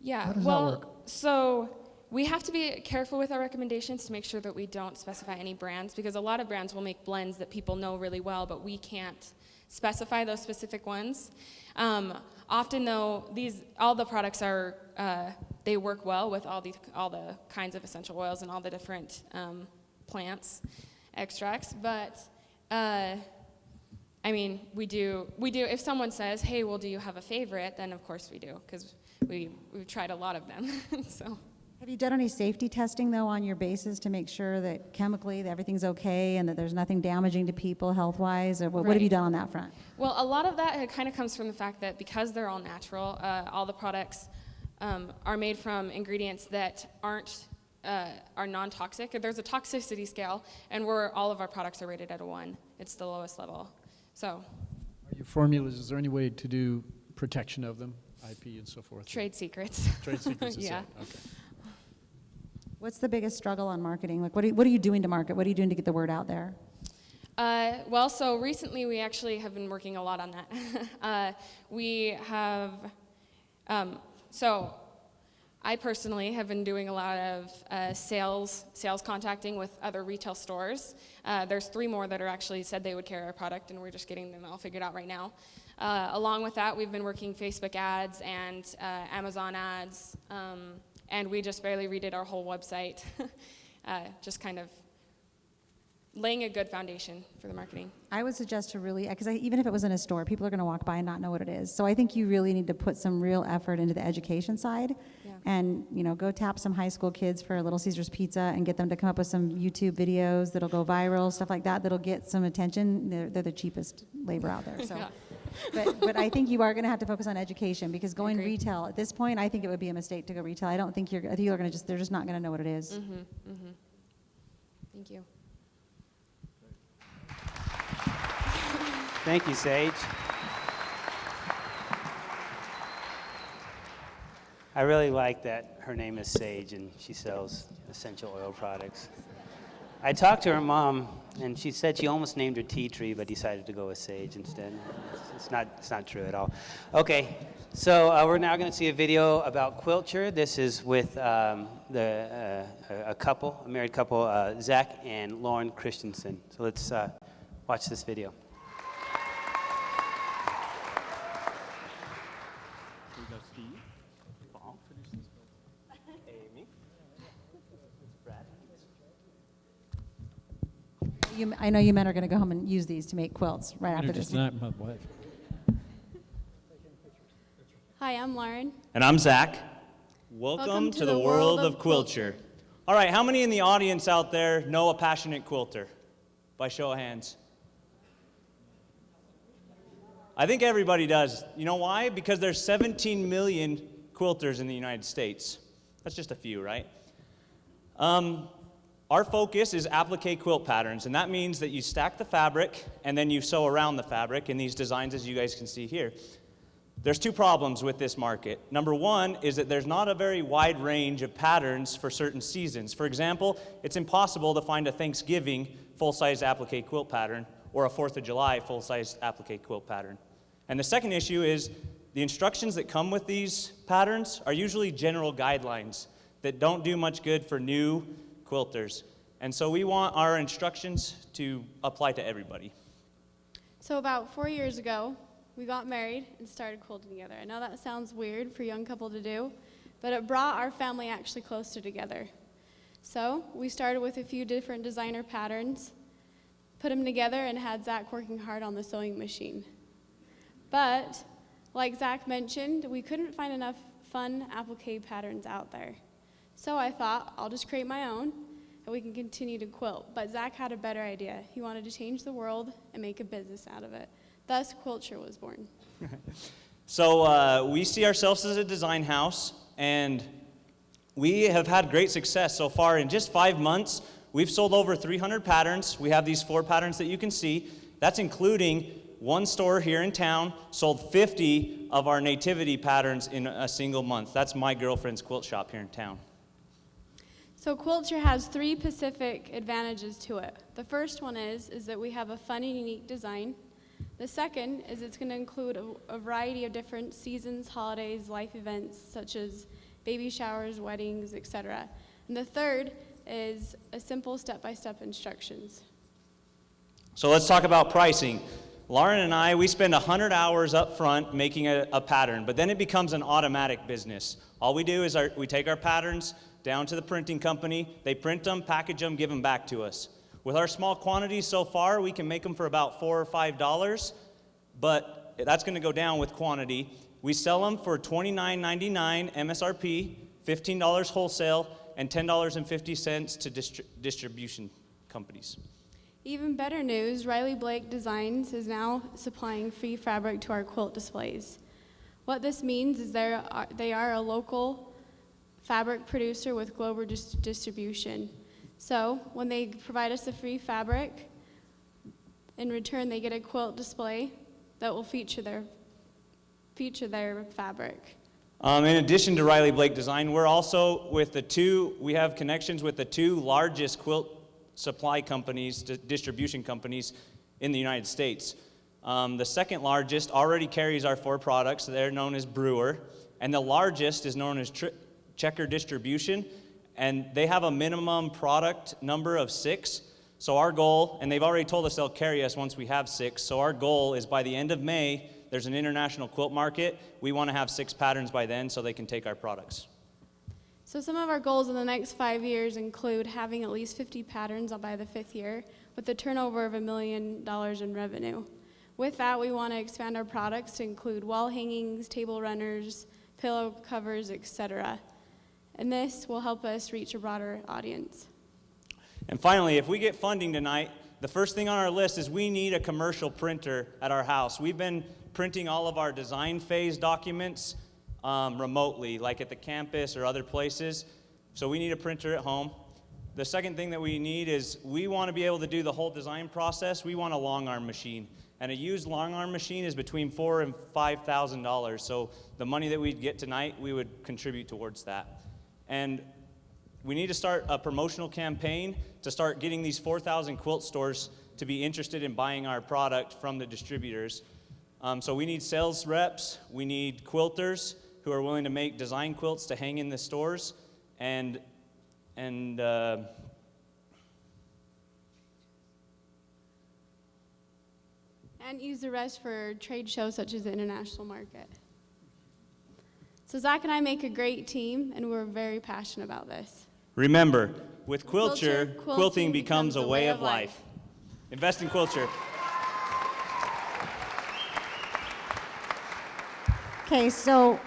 Yeah, how does that work? So we have to be careful with our recommendations to make sure that we don't specify any brands, because a lot of brands will make blends that people know really well, but we can't specify those specific ones. Often though, all the products are, they work well with all the kinds of essential oils and all the different plants, extracts, but I mean, we do, if someone says, hey, well, do you have a favorite? Then of course we do, because we've tried a lot of them, so. Have you done any safety testing, though, on your bases to make sure that chemically that everything's okay and that there's nothing damaging to people health-wise? Or what have you done on that front? Well, a lot of that kind of comes from the fact that because they're all natural, all the products are made from ingredients that are non-toxic. There's a toxicity scale, and all of our products are rated at a 1. It's the lowest level. So. Are your formulas, is there any way to do protection of them, IP and so forth? Trade secrets. Trade secrets, yeah. Okay. What's the biggest struggle on marketing? Like, what are you doing to market? What are you doing to get the word out there? Well, so recently we actually have been working a lot on that. We have, so I personally have been doing a lot of sales contacting with other retail stores. There's 3 more that are actually said they would carry our product, and we're just getting them all figured out right now. Along with that, we've been working Facebook ads and Amazon ads, and we just barely redid our whole website, just kind of laying a good foundation for the marketing. I would suggest to really, because even if it was in a store, people are going to walk by and not know what it is. So I think you really need to put some real effort into the education side, and go tap some high school kids for Little Caesars Pizza and get them to come up with some YouTube videos that'll go viral, stuff like that, that'll get some attention. They're the cheapest labor out there. So. Yeah. But I think you are going to have to focus on education, because going retail at this point, I think it would be a mistake to go retail. I think you're going to they're just not going to know what it is. Thank you. Thank you, Sage. I really like that her name is Sage and she sells essential oil products. I talked to her mom, and she said she almost named her tea tree, but decided to go with Sage instead. It's not true at all. Okay, so we're now going to see a video about Quilture. This is with a married couple, Zach and Lauren Christensen. So let's watch this video. I know you men are going to go home and use these to make quilts right after this. Not my wife. Hi, I'm Lauren. And I'm Zach. Welcome to the world of Quilture. All right, how many in the audience out there know a passionate quilter? By show of hands. I think everybody does. You know why? Because there's 17 million quilters in the United States. That's just a few, right? Our focus is applique quilt patterns, and that means that you stack the fabric and then you sew around the fabric in these designs, as you guys can see here. There's 2 problems with this market. Number 1 is that there's not a very wide range of patterns for certain seasons. For example, it's impossible to find a Thanksgiving full-size applique quilt pattern or a 4th of July full-size applique quilt pattern. And the second issue is the instructions that come with these patterns are usually general guidelines that don't do much good for new quilters. And so we want our instructions to apply to everybody. So about 4 years ago, we got married and started quilting together. I know that sounds weird for a young couple to do, but it brought our family actually closer together. So we started with a few different designer patterns, put them together, and had Zach working hard on the sewing machine. But like Zach mentioned, we couldn't find enough fun applique patterns out there. So I thought, I'll just create my own, and we can continue to quilt. But Zach had a better idea. He wanted to change the world and make a business out of it. Thus, Quilture was born. So we see ourselves as a design house, and we have had great success so far. In just 5 months, we've sold over 300 patterns. We have these 4 patterns that you can see. That's including one store here in town sold 50 of our nativity patterns in a single month. That's my girlfriend's quilt shop here in town. So Quilture has 3 specific advantages to it. The first one is that we have a fun and unique design. The second is it's going to include a variety of different seasons, holidays, life events, such as baby showers, weddings, etc. And the third is a simple step-by-step instructions. So let's talk about pricing. Lauren and I, we spend 100 hours up front making a pattern, but then it becomes an automatic business. All we do is we take our patterns down to the printing company, they print them, package them, give them back to us. With our small quantities so far, we can make them for about $4 or $5, but that's going to go down with quantity. We sell them for $29.99 MSRP, $15 wholesale, and $10.50 to distribution companies. Even better news, Riley Blake Designs is now supplying free fabric to our quilt displays. What this means is they are a local fabric producer with global distribution. So when they provide us the free fabric, in return they get a quilt display that will feature their fabric. In addition to Riley Blake Design, we're also we have connections with the 2 largest quilt supply companies, distribution companies in the United States. The second largest already carries our 4 products. They're known as Brewer. And the largest is known as Checker Distribution. And they have a minimum product number of 6. So our goal, and they've already told us they'll carry us once we have 6. So our goal is by the end of May, there's an international quilt market. We want to have 6 patterns by then so they can take our products. So some of our goals in the next 5 years include having at least 50 patterns by the 5th year with a turnover of $1 million in revenue. With that, we want to expand our products to include wall hangings, table runners, pillow covers, etc. And this will help us reach a broader audience. And finally, if we get funding tonight, the first thing on our list is we need a commercial printer at our house. We've been printing all of our design phase documents remotely, like at the campus or other places. So we need a printer at home. The second thing that we need is we want to be able to do the whole design process. We want a long arm machine. And a used long arm machine is between $4,000 and $5,000. So the money that we'd get tonight, we would contribute towards that. And we need to start a promotional campaign to start getting these 4,000 quilt stores to be interested in buying our product from the distributors. So we need sales reps, we need quilters who are willing to make design quilts to hang in the stores, and use the rest for trade shows such as the international market. So Zach and I make a great team, and we're very passionate about this. Remember, with Quilture, quilting becomes a way of life. Invest in Quilture. Okay, so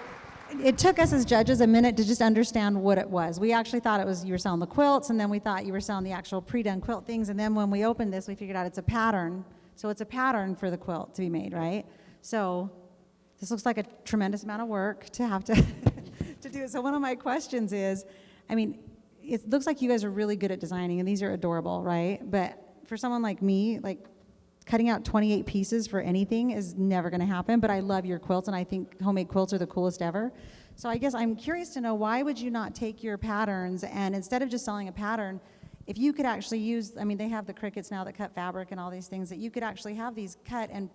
it took us as judges a minute to just understand what it was. We actually thought it was you were selling the quilts, and then we thought you were selling the actual pre-done quilt things, and then when we opened this, we figured out it's a pattern. So it's a pattern for the quilt to be made, right? So this looks like a tremendous amount of work to have to to do it. So one of my questions is, I mean, it looks like you guys are really good at designing, and these are adorable, right? But for someone like me, like cutting out 28 pieces for anything is never going to happen. But I love your quilts, and I think homemade quilts are the coolest ever. So I guess I'm curious to know, why would you not take your patterns and instead of just selling a pattern, if you could actually use, I mean, they have the Cricuts now that cut fabric and all these things, that you could actually have these cut and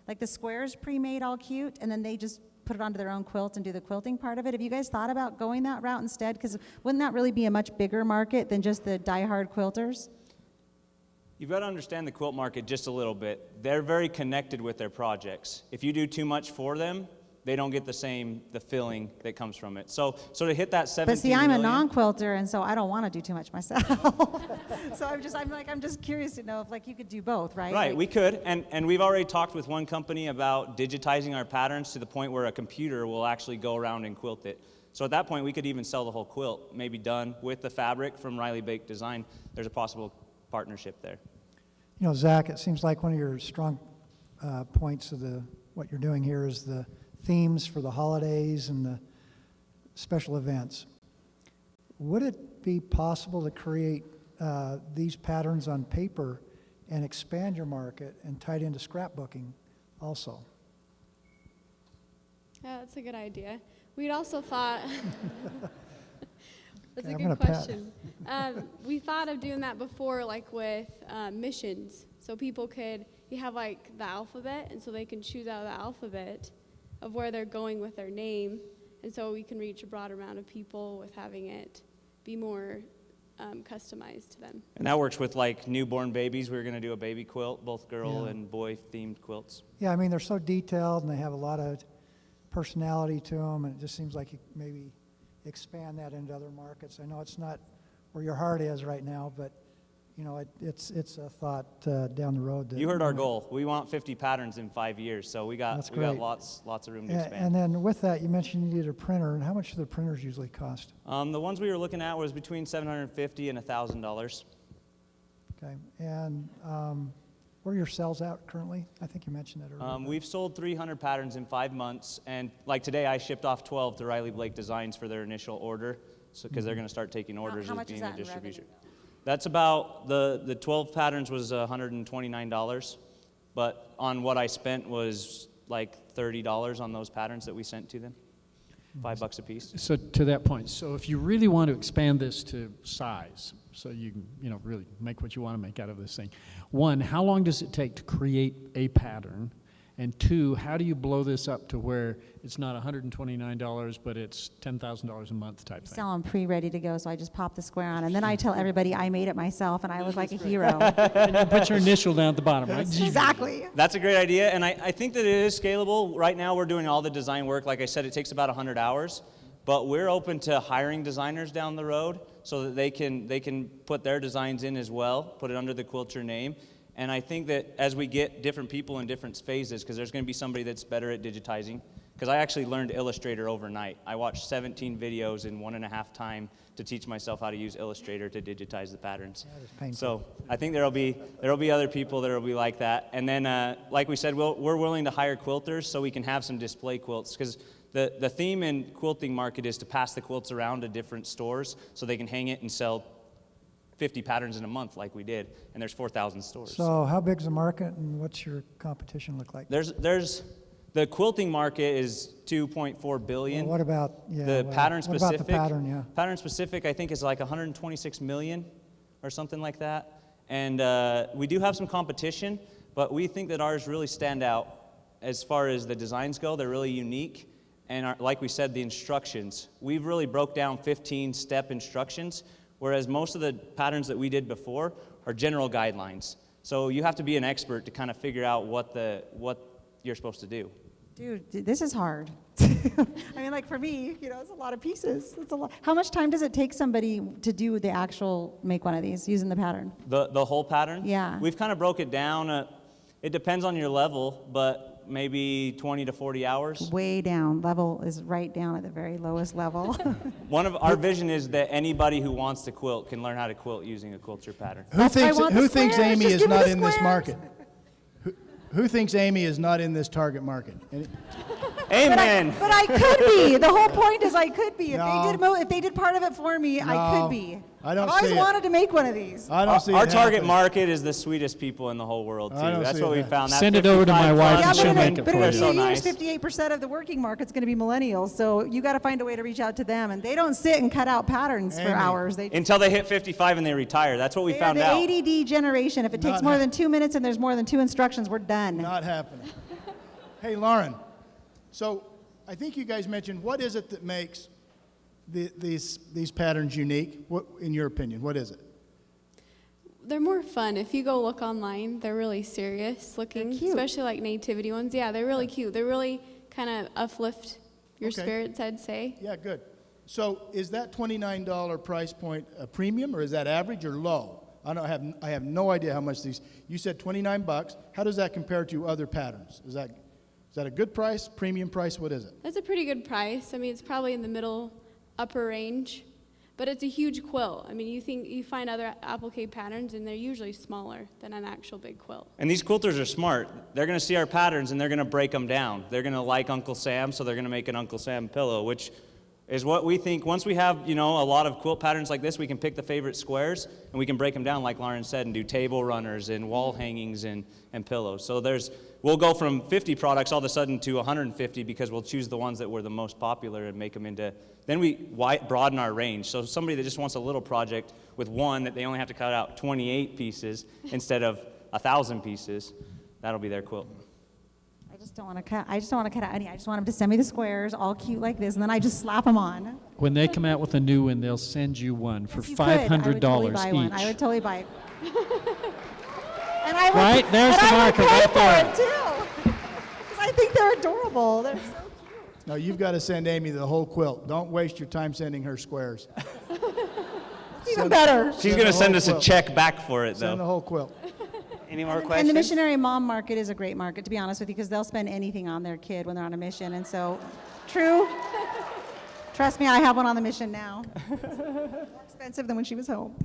like the squares pre-made all cute, and then they just put it onto their own quilt and do the quilting part of it. Have you guys thought about going that route instead? Because wouldn't that really be a much bigger market than just the die-hard quilters? You've got to understand the quilt market just a little bit. They're very connected with their projects. If you do too much for them, they don't get the feeling that comes from it. So to hit that 17 But see, I'm a million- non-quilter, and so I don't want to do too much myself. So I'm just curious to know if like you could do both, right? Right, Like, we could, and we've already talked with one company about digitizing our patterns to the point where a computer will actually go around and quilt it. So at that point, we could even sell the whole quilt, maybe done with the fabric from Riley Bake Design. There's a possible partnership there. You know, Zach, it seems like one of your strong points of what you're doing here is the themes for the holidays and the special events. Would it be possible to create these patterns on paper and expand your market and tie it into scrapbooking also? Yeah, that's a good idea. We'd also thought, that's Okay, a I'm good gonna pat. question. We thought of doing that before, like with missions. So people you have like the alphabet, and so they can choose out of the alphabet of where they're going with their name. And so we can reach a broader amount of people with having it be more customized to them. And that works with like newborn babies. We were going to do a baby quilt, both girl and boy themed quilts. Yeah, I mean, they're so detailed and they have a lot of personality to them, and it just seems like you could maybe expand that into other markets. I know it's not where your heart is right now, but you know, it's a thought down the road. You heard our goal. We want 50 patterns in 5 years, so we got great. lots of room to And expand. then with that, you mentioned you needed a printer, and how much do the printers usually cost? The ones we were looking at was between $750 and $1,000. Okay, and where are your sales at currently? I think you mentioned that earlier. We've sold 300 patterns in 5 months, and like today, I shipped off 12 to Riley Blake Designs for their initial order, so because they're going to start taking orders how as much is being that a in distribution. revenue, That's about the 12 patterns was $129, but on what I spent was like $30 on those patterns that we sent to them, $5 a piece. So to that point, so if you really want to expand this to size, so you can, really make what you want to make out of this thing. One, how long does it take to create a pattern? And two, how do you blow this up to where it's not $129, but it's $10,000 a month type thing? sell them pre-ready to go, so I just pop the square on, and then I tell everybody I made it myself, and I look like a hero. And you put your initial down at the bottom, right? Exactly. That's a great idea, and I think that it is scalable. Right now, we're doing all the design work. Like I said, it takes about 100 hours, but we're open to hiring designers down the road so that they can put their designs in as well, put it under the Quilter name. And I think that as we get different people in different phases, because there's going to be somebody that's better at digitizing, because I actually learned Illustrator overnight. I watched 17 videos in 1.5 time to teach myself how to use Illustrator to digitize the patterns. That is painful. So I think there'll be other people that will be like that. And then, like we said, we're willing to hire quilters so we can have some display quilts, because the theme in quilting market is to pass the quilts around to different stores so they can hang it and sell 50 patterns in a month like we did, and there's 4,000 stores. So how big's the market, and what's your competition look like? There's the quilting market is 2.4 billion. Well, what about the pattern what specific? about the pattern? Yeah. Pattern specific, I think, is like 126 million or something like that. And we do have some competition, but we think that ours really stand out as far as the designs go. They're really unique, and like we said, the instructions. We've really broke down 15-step instructions, whereas most of the patterns that we did before are general guidelines. So you have to be an expert to kind of figure out what you're supposed to do. Dude, this is hard. I mean, like for me, it's a lot of pieces. It's a lot. How much time does it take somebody to do the actual make one of these using the pattern? The whole pattern? Yeah. We've kind of broke it down. It depends on your level, but maybe 20 to 40 hours. Way down. Level is right down at the very lowest level. One of our vision is that anybody who wants to quilt can learn how to quilt using a quilter pattern. Who thinks squares, Amy just is give me not the in this squares. market? Who thinks Amy is not in this target market? Amen. But I could be. The whole point is I could be. If No. if they did part of it for me, I could be. I don't I've always see it. wanted to make one of these. I don't see Our it target happening. market is the sweetest people in the whole world, too. I don't That's see what it we happening. found. That Send it over to my 55 wife plus and she'll but make it but for in They're a you. few so years, nice. 58% of the working market's going to be millennials. So you got to find a way to reach out to them, and they don't sit and cut out patterns for Amy. hours. They Until they hit 55 and they retire. That's what we they are found the out. ADD generation. If it takes Not more hap- than 2 minutes and there's more than 2 instructions, we're done. Not happening. Hey, Lauren. So I think you guys mentioned, what is it that makes these patterns unique? What, in your opinion, what is it? They're more fun. If you go look online, they're really serious looking, They're cute. especially like nativity ones. Yeah, they're really cute. They're really kind of uplift your Okay. spirits, I'd say. Yeah, good. So is that $29 price point a premium, or is that average or low? I have no idea how much these, you said $29. How does that compare to other patterns? Is that a good price, premium price? What is it? That's a pretty good price. I mean, it's probably in the middle, upper range, but it's a huge quilt. I mean, you find other applique patterns, and they're usually smaller than an actual big quilt. And these quilters are smart. They're going to see our patterns, and they're going to break them down. They're going to like Uncle Sam, so they're going to make an Uncle Sam pillow, which is what we think. Once we have, a lot of quilt patterns like this, we can pick the favorite squares, and we can break them down, like Lauren said, and do table runners and wall hangings and pillows. So we'll go from 50 products all of a sudden to 150 because we'll choose the ones that were the most popular and make them into, then we broaden our range. So somebody that just wants a little project with one that they only have to cut out 28 pieces instead of 1,000 pieces, that'll be their quilt. I just don't want to cut out any. I just want them to send me the squares, all cute like this, and then I just slap them on. When they come out with a new one, they'll send you one for Yes, you could. I would totally buy $500 one. each. I would totally buy it. And I would, Right? There's and the I market would pay right there. for it too. Because I think they're adorable. They're so cute. No, you've got to send Amy the whole quilt. Don't waste your time sending her squares. It's even better. She's going to send us a check back for it, Send the though. whole quilt. Any more And questions? the missionary mom market is a great market, to be honest with you, because they'll spend anything on their kid when they're on a mission. And so, true. Trust me, I have one on the mission now. More expensive than when she was home.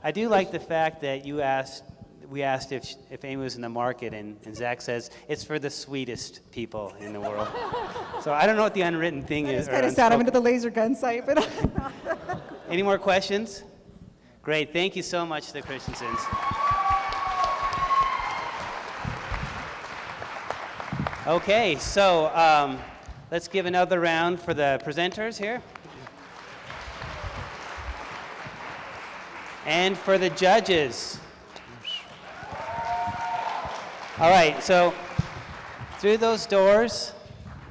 I do like the fact that we asked if Amy was in the market, and Zach says it's for the sweetest people in the world. So I don't know what the unwritten thing I is. just kind of sat him into the laser gun sight. But Any more questions? Great. Thank you so much to the Christensens. Okay, so let's give another round for the presenters here. And for the judges. All right, so through those doors,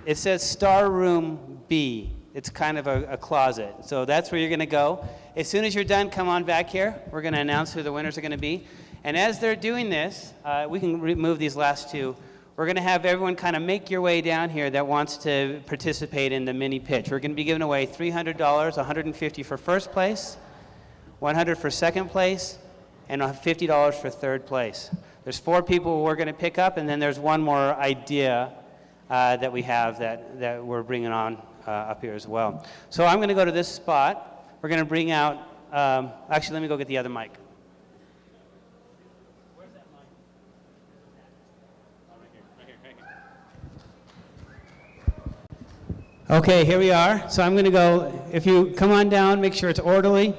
it says Star Room B. It's kind of a closet. So that's where you're going to go. As soon as you're done, come on back here. We're going to announce who the winners are going to be. And as they're doing this, we can remove these last two. We're going to have everyone kind of make your way down here that wants to participate in the mini pitch. We're going to be giving away $300, $150 for first place, $100 for second place, and $50 for third place. There's 4 people we're going to pick up, and then there's one more idea that we have that we're bringing on up here as well. So I'm going to go to this spot. We're going to bring out, actually, let me go get the other mic. Okay, here we are. So I'm going to go, if you come on down, make sure it's orderly.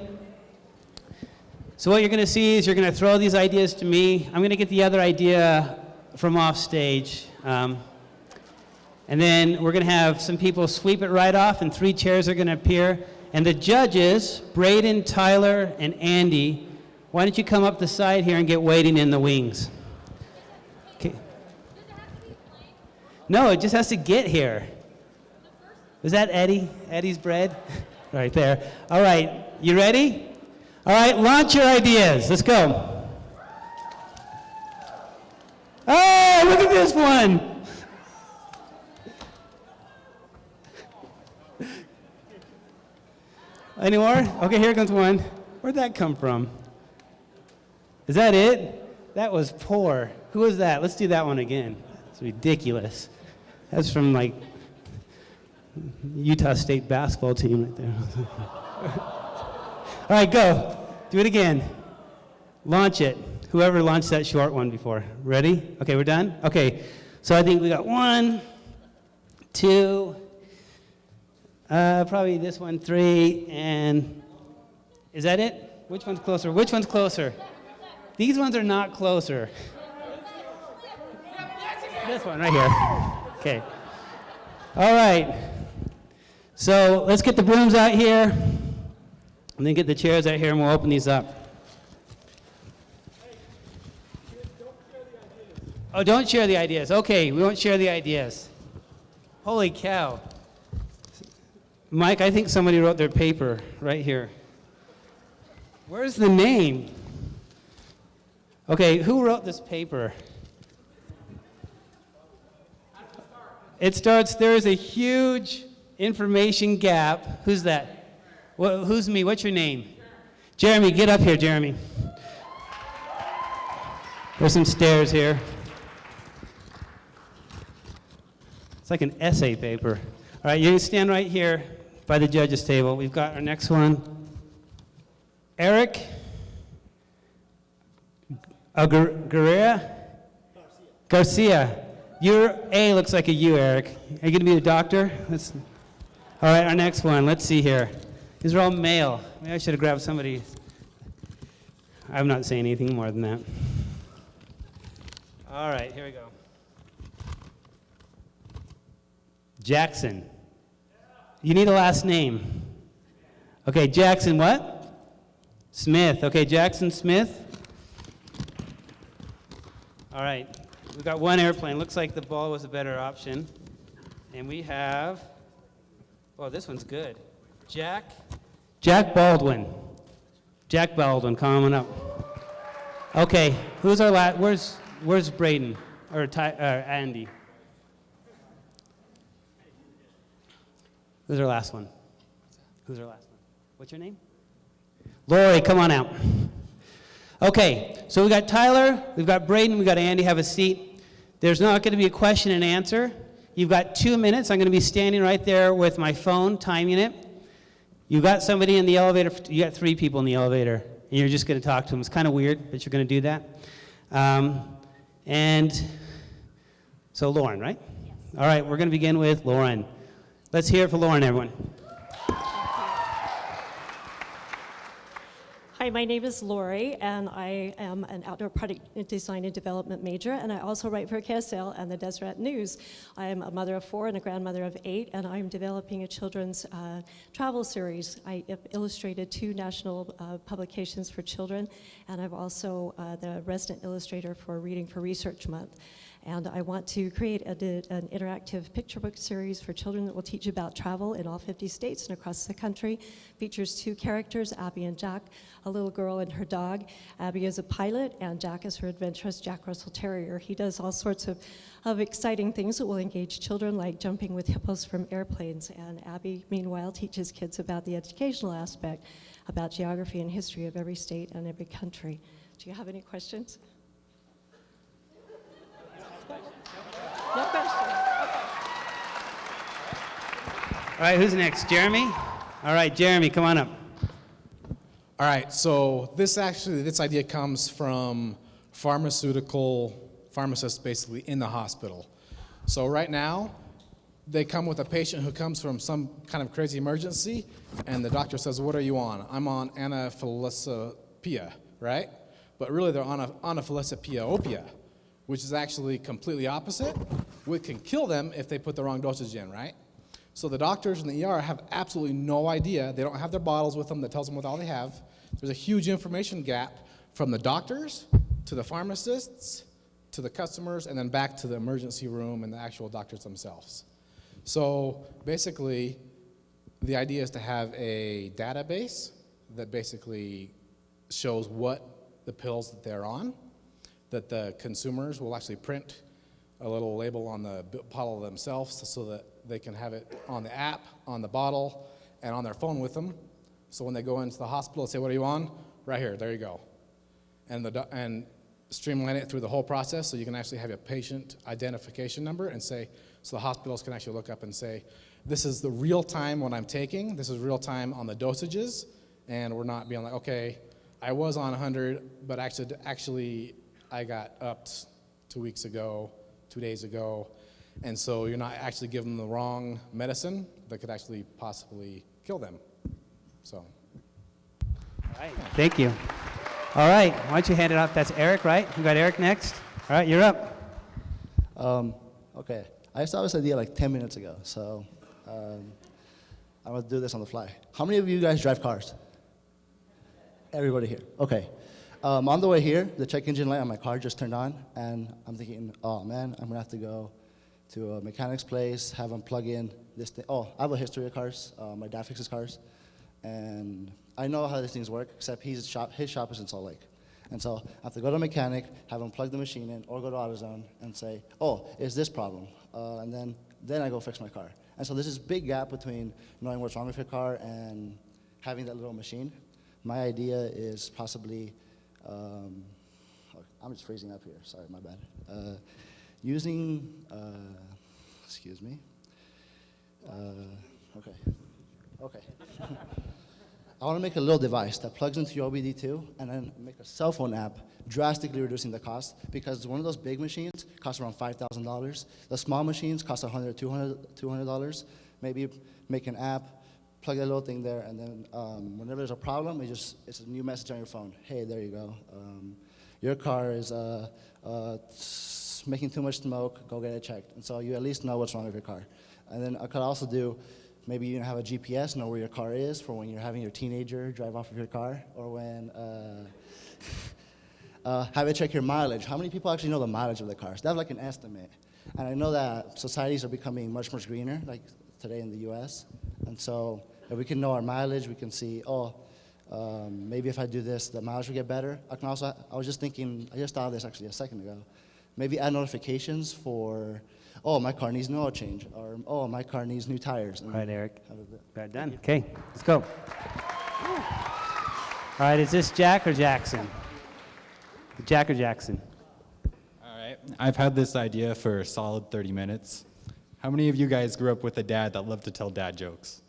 So what you're going to see is you're going to throw these ideas to me. I'm going to get the other idea from off stage. And then we're going to have some people sweep it right off, and 3 chairs are going to appear. And the judges, Braden, Tyler, and Andy, why don't you come up the side here and get waiting in the wings? Okay. No, it just has to get here. Was that Eddie? Eddie's bread? Right there. All right, you ready? All right, launch your ideas. Let's go. Oh, look at this one. Any more? Okay, here comes one. Where'd that come from? Is that it? That was poor. Who was that? Let's do that one again. It's ridiculous. That's from like Utah State basketball team right there. All right, go. Do it again. Launch it. Whoever launched that short one before. Ready? Okay, we're done? Okay, so I think we got 1, 2, probably this one, 3, and is that it? Which one's closer? Which one's closer? These ones are not closer. This one right here. Okay. All right. So let's get the brooms out here, and then get the chairs out here, and we'll open these up. Oh, don't share the ideas. Okay, we won't share the ideas. Holy cow. Mike, I think somebody wrote their paper right here. Where's the name? Okay, who wrote this paper? there is a huge information gap. Who's that? Who's me? What's your name? Jeremy, get up here, Jeremy. There's some stairs here. It's like an essay paper. All right, you stand right here by the judges' table. We've got our next one. Eric Garcia. Your A looks like a U, Eric. Are you going to be a doctor? All right, our next one. Let's see here. These are all male. Maybe I should have grabbed somebody. I'm not saying anything more than that. All right, here we go. Jackson. You need a last name. Okay, Jackson what? Smith. Okay, Jackson Smith. All right, we've got one airplane. Looks like the ball was a better option. And we have, oh, this one's good. Jack Baldwin. Jack Baldwin, come on up. Okay, who's our last, where's Braden, or Andy? Who's our last one? Who's our last one? What's your name? Lori, come on out. Okay, so we got Tyler, we've got Braden, we've got Andy. Have a seat. There's not going to be a question and answer. You've got 2 minutes. I'm going to be standing right there with my phone, timing it. You've got somebody in the elevator. You got 3 people in the elevator, and you're just going to talk to them. It's kind of weird, but you're going to do that. And so Lauren, right? Yes. All right, we're going to begin with Lauren. Let's hear it for Lauren, everyone. Hi, my name is Lori, and I am an outdoor product design and development major, and I also write for KSL and the Deseret News. I am a mother of 4 and a grandmother of 8, and I'm developing a children's travel series. I have illustrated 2 national publications for children, and I'm also the resident illustrator for Reading for Research Month. And I want to create an interactive picture book series for children that will teach about travel in all 50 states and across the country. Features 2 characters, Abby and Jack, a little girl and her dog. Abby is a pilot, and Jack is her adventurous Jack Russell Terrier. He does all sorts of exciting things that will engage children, like jumping with hippos from airplanes. And Abby, meanwhile, teaches kids about the educational aspect, about geography and history of every state and every country. Do you have any questions? No question. Okay. All right, who's next? Jeremy? All right, Jeremy, come on up. All right, so this idea comes from pharmacists basically in the hospital. So right now, they come with a patient who comes from some kind of crazy emergency, and the doctor says, what are you on? I'm on anaphylacipia, right? But really they're on anaphylacipia, which is actually completely opposite, which can kill them if they put the wrong dosage in, right? So the doctors in the ER have absolutely no idea. They don't have their bottles with them that tells them what all they have. There's a huge information gap from the doctors to the pharmacists to the customers and then back to the emergency room and the actual doctors themselves. So basically, the idea is to have a database that basically shows what the pills that they're on, that the consumers will actually print a little label on the bottle themselves so that they can have it on the app, on the bottle, and on their phone with them. So when they go into the hospital and say, what are you on? Right here, there you go. And streamline it through the whole process so you can actually have a patient identification number and say, so the hospitals can actually look up and say, this is the real time what I'm taking, this is real time on the dosages, and we're not being like, okay, I was on 100, but actually I got upped 2 weeks ago, 2 days ago, and so you're not actually giving them the wrong medicine that could actually possibly kill them. So. All right, thank you. All right, why don't you hand it off? That's Eric, right? You got Eric next? All right, you're up. Okay, I saw this idea like 10 minutes ago, so I'm going to do this on the fly. How many of you guys drive cars? Everybody here. Okay. On the way here, the check engine light on my car just turned on, and I'm thinking, oh man, I'm going to have to go to a mechanic's place, have them plug in this thing. Oh, I have a history of cars. My dad fixes cars. And I know how these things work, except his shop is in Salt Lake. And so I have to go to a mechanic, have him plug the machine in, or go to AutoZone and say, oh, it's this problem. And then then I go fix my car. And so there's this big gap between knowing what's wrong with your car and having that little machine. My idea is possibly, I'm just freezing up here, sorry, my bad. Using, excuse me, okay. I want to make a little device that plugs into your OBD2 and then make a cell phone app, drastically reducing the cost, because one of those big machines costs around $5,000. The small machines cost $100, $200. Maybe make an app, plug that little thing there, and then whenever there's a problem, it's a new message on your phone. Hey, there you go. Your car is making too much smoke, go get it checked. And so you at least know what's wrong with your car. And then I could also do, maybe you have a GPS, know where your car is for when you're having your teenager drive off of your car, or when, have it check your mileage. How many people actually know the mileage of the cars? They have like an estimate. And I know that societies are becoming much more greener, like today in the US. And so if we can know our mileage, we can see, maybe if I do this, the mileage will get better. I was just thinking, I just thought of this actually a second ago. Maybe add notifications for, my car needs an oil change, or my car needs new tires. All right, Eric. Got it done. Okay, let's go. All right, is this Jack or Jackson? Jack or Jackson? All right, I've had this idea for a solid 30 minutes. How many of you guys grew up with a dad that loved to tell dad jokes?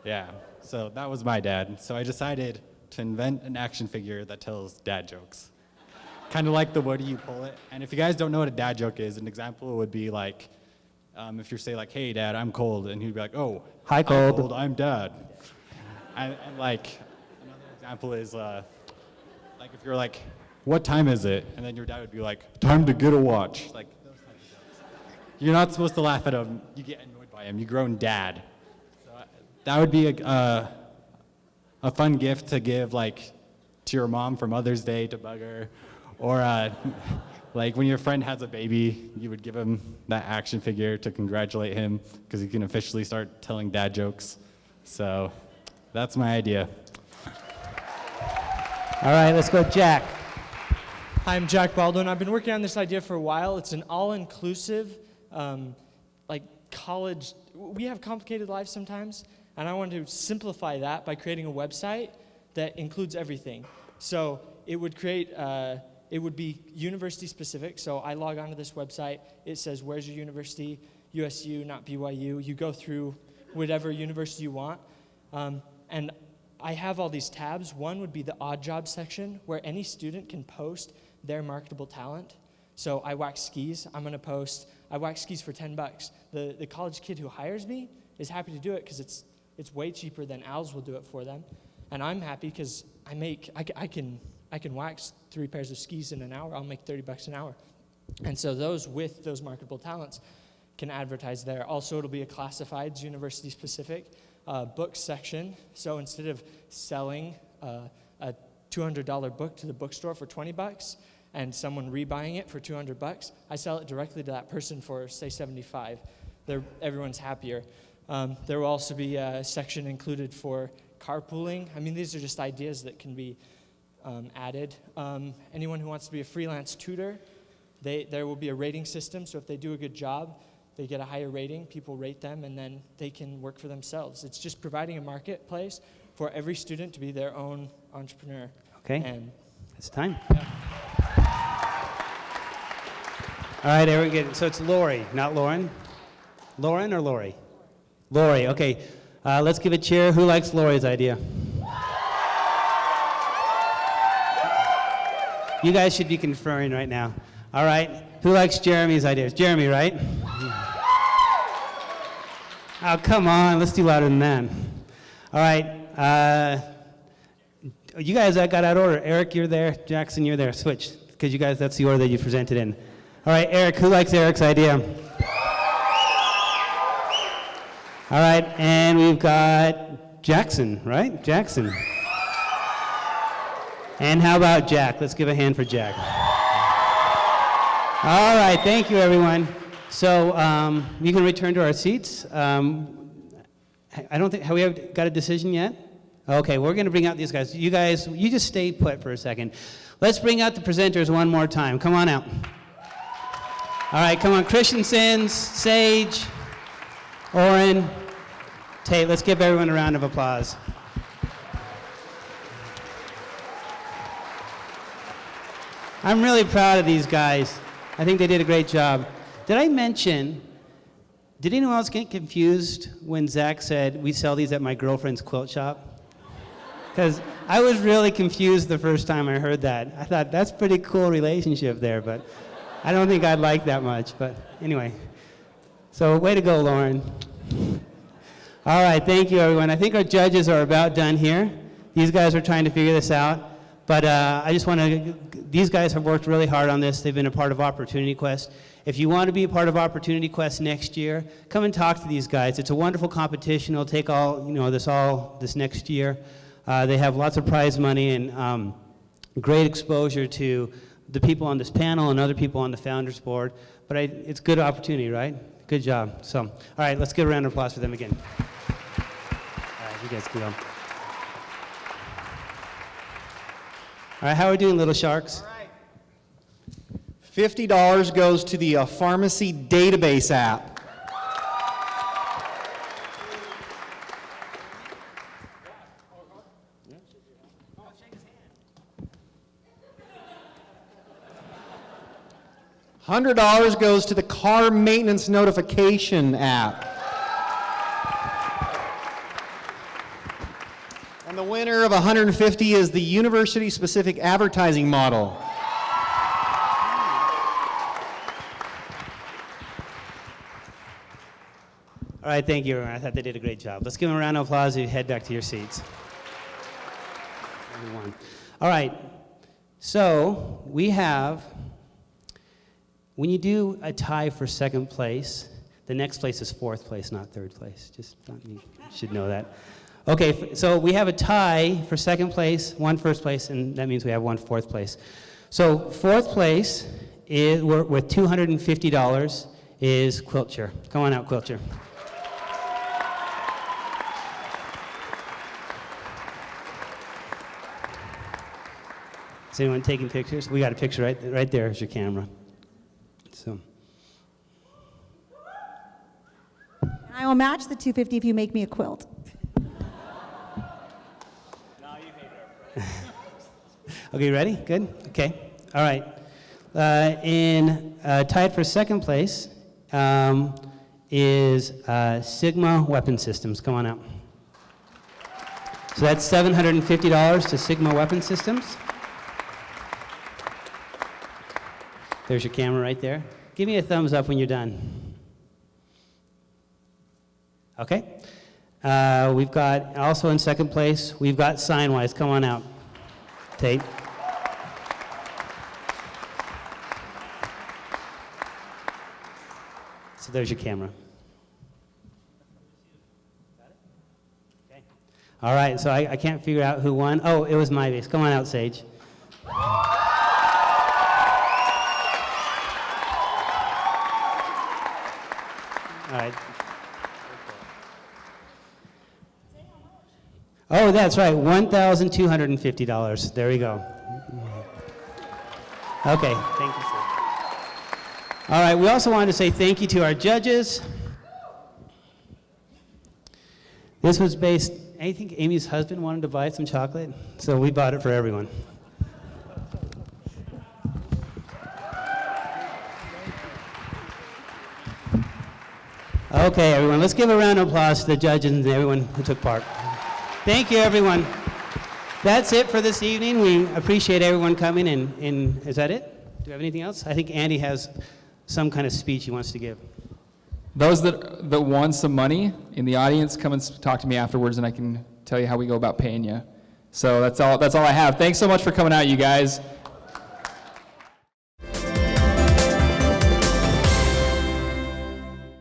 Yeah, so that was my dad. So I decided to invent an action figure that tells dad jokes. Kind of like the what do you pull it? And if you guys don't know what a dad joke is, an example would be like, if you say like, hey dad, I'm cold, and he'd be like, oh, hi cold, I'm dad. And like, another example is like if you're like, what time is it? And then your dad would be like, time to get a watch. Like those types of jokes. You're not supposed to laugh at him, you get annoyed by him, you grown dad. So that would be a fun gift to give like to your mom for Mother's Day to bug her. Or like when your friend has a baby, you would give him that action figure to congratulate him because he can officially start telling dad jokes. So that's my idea. All right, let's go Jack. Hi, I'm Jack Baldwin. I've been working on this idea for a while. It's an all-inclusive, like college. We have complicated lives sometimes, and I wanted to simplify that by creating a website that includes everything. So it would create, it would be university specific. So I log onto this website. It says, where's your university? USU, not BYU. You go through whatever university you want. And I have all these tabs. One would be the odd job section, where any student can post their marketable talent. So I wax skis. I'm going to post, I wax skis for $10. The college kid who hires me is happy to do it because it's way cheaper than Al's will do it for them. And I'm happy because I can wax 3 pairs of skis in an hour. I'll make $30 an hour. And so those with those marketable talents can advertise there. Also, it'll be a classifieds, university specific book section. So instead of selling a $200 book to the bookstore for $20 and someone rebuying it for $200, I sell it directly to that person for, say, $75. Everyone's happier. There will also be a section included for carpooling. I mean, these are just ideas that can be added. Anyone who wants to be a freelance tutor, there will be a rating system. So if they do a good job, they get a higher rating. People rate them, and then they can work for themselves. It's just providing a marketplace for every student to be their own entrepreneur. Okay, and it's time. Yeah. All right, Eric, so it's Lori, not Lauren. Lauren or Lori? Lori, okay. Let's give a cheer. Who likes Lori's idea? You guys should be conferring right now. All right. Who likes Jeremy's ideas? Jeremy, right? Oh, come on. Let's do louder than that. All right. You guys got out of order. Eric, you're there. Jackson, you're there. Switch, because you guys, that's the order that you presented in. All right, Eric, who likes Eric's idea? All right, and we've got Jackson, right? Jackson. And how about Jack? Let's give a hand for Jack. All right, thank you, everyone. So you can return to our seats. I don't think, have we got a decision yet? Okay, we're going to bring out these guys. You guys, you just stay put for a second. Let's bring out the presenters one more time. Come on out. All right, come on, Christensen's, Sage, Oren, Tate. Let's give everyone a round of applause. I'm really proud of these guys. I think they did a great job. Did I mention, did anyone else get confused when Zach said, we sell these at my girlfriend's quilt shop? Because I was really confused the first time I heard that. I thought, that's a pretty cool relationship there, but I don't think I'd like that much. But anyway, so way to go, Lauren. All right, thank you, everyone. I think our judges are about done here. These guys are trying to figure this out. But I just want to, these guys have worked really hard on this. They've been a part of Opportunity Quest. If you want to be a part of Opportunity Quest next year, come and talk to these guys. It's a wonderful competition. It'll take this next year. They have lots of prize money and great exposure to the people on this panel and other people on the Founders Board. But it's a good opportunity, right? Good job. So, all right, let's give a round of applause for them again. All right, you guys can go. All right, how are we doing, Little Sharks? All right. $50 goes to the pharmacy database app. $100 goes to the car maintenance notification app. And the winner of $150 is the university-specific advertising model. All right, thank you, everyone. I thought they did a great job. Let's give them a round of applause as you head back to your seats. Everyone. All right, so we have, when you do a tie for second place, the next place is fourth place, not third place. Just you should know that. Okay, so we have a tie for second place, one first place, and that means we have one fourth place. So fourth place is, with $250 is Quiltshire. Come on out, Quiltshire. Is anyone taking pictures? We got a picture right there is your camera. So. I will match the $250 if you make me a quilt. Okay, ready? Good? Okay. All right. Tied for second place is Sigma Weapon Systems. Come on out. So that's $750 to Sigma Weapon Systems. There's your camera right there. Give me a thumbs up when you're done. Okay. We've got, also in second place, we've got Signwise. Come on out. Tate. So there's your camera. Okay. All right, so I can't figure out who won. Oh, it was my base. Come on out, Sage. All right. Oh, that's right, $1,250. There we go. Okay, thank you, sir. All right, we also wanted to say thank you to our judges. This was based, I think Amy's husband wanted to buy some chocolate, so we bought it for everyone. Okay, everyone, let's give a round of applause to the judges and everyone who took part. Thank you, everyone. That's it for this evening. We appreciate everyone coming, and is that it? Do we have anything else? I think Andy has some kind of speech he wants to give. Those that won some money in the audience, come and talk to me afterwards, and I can tell you how we go about paying you. So that's all I have. Thanks so much for coming out, you guys.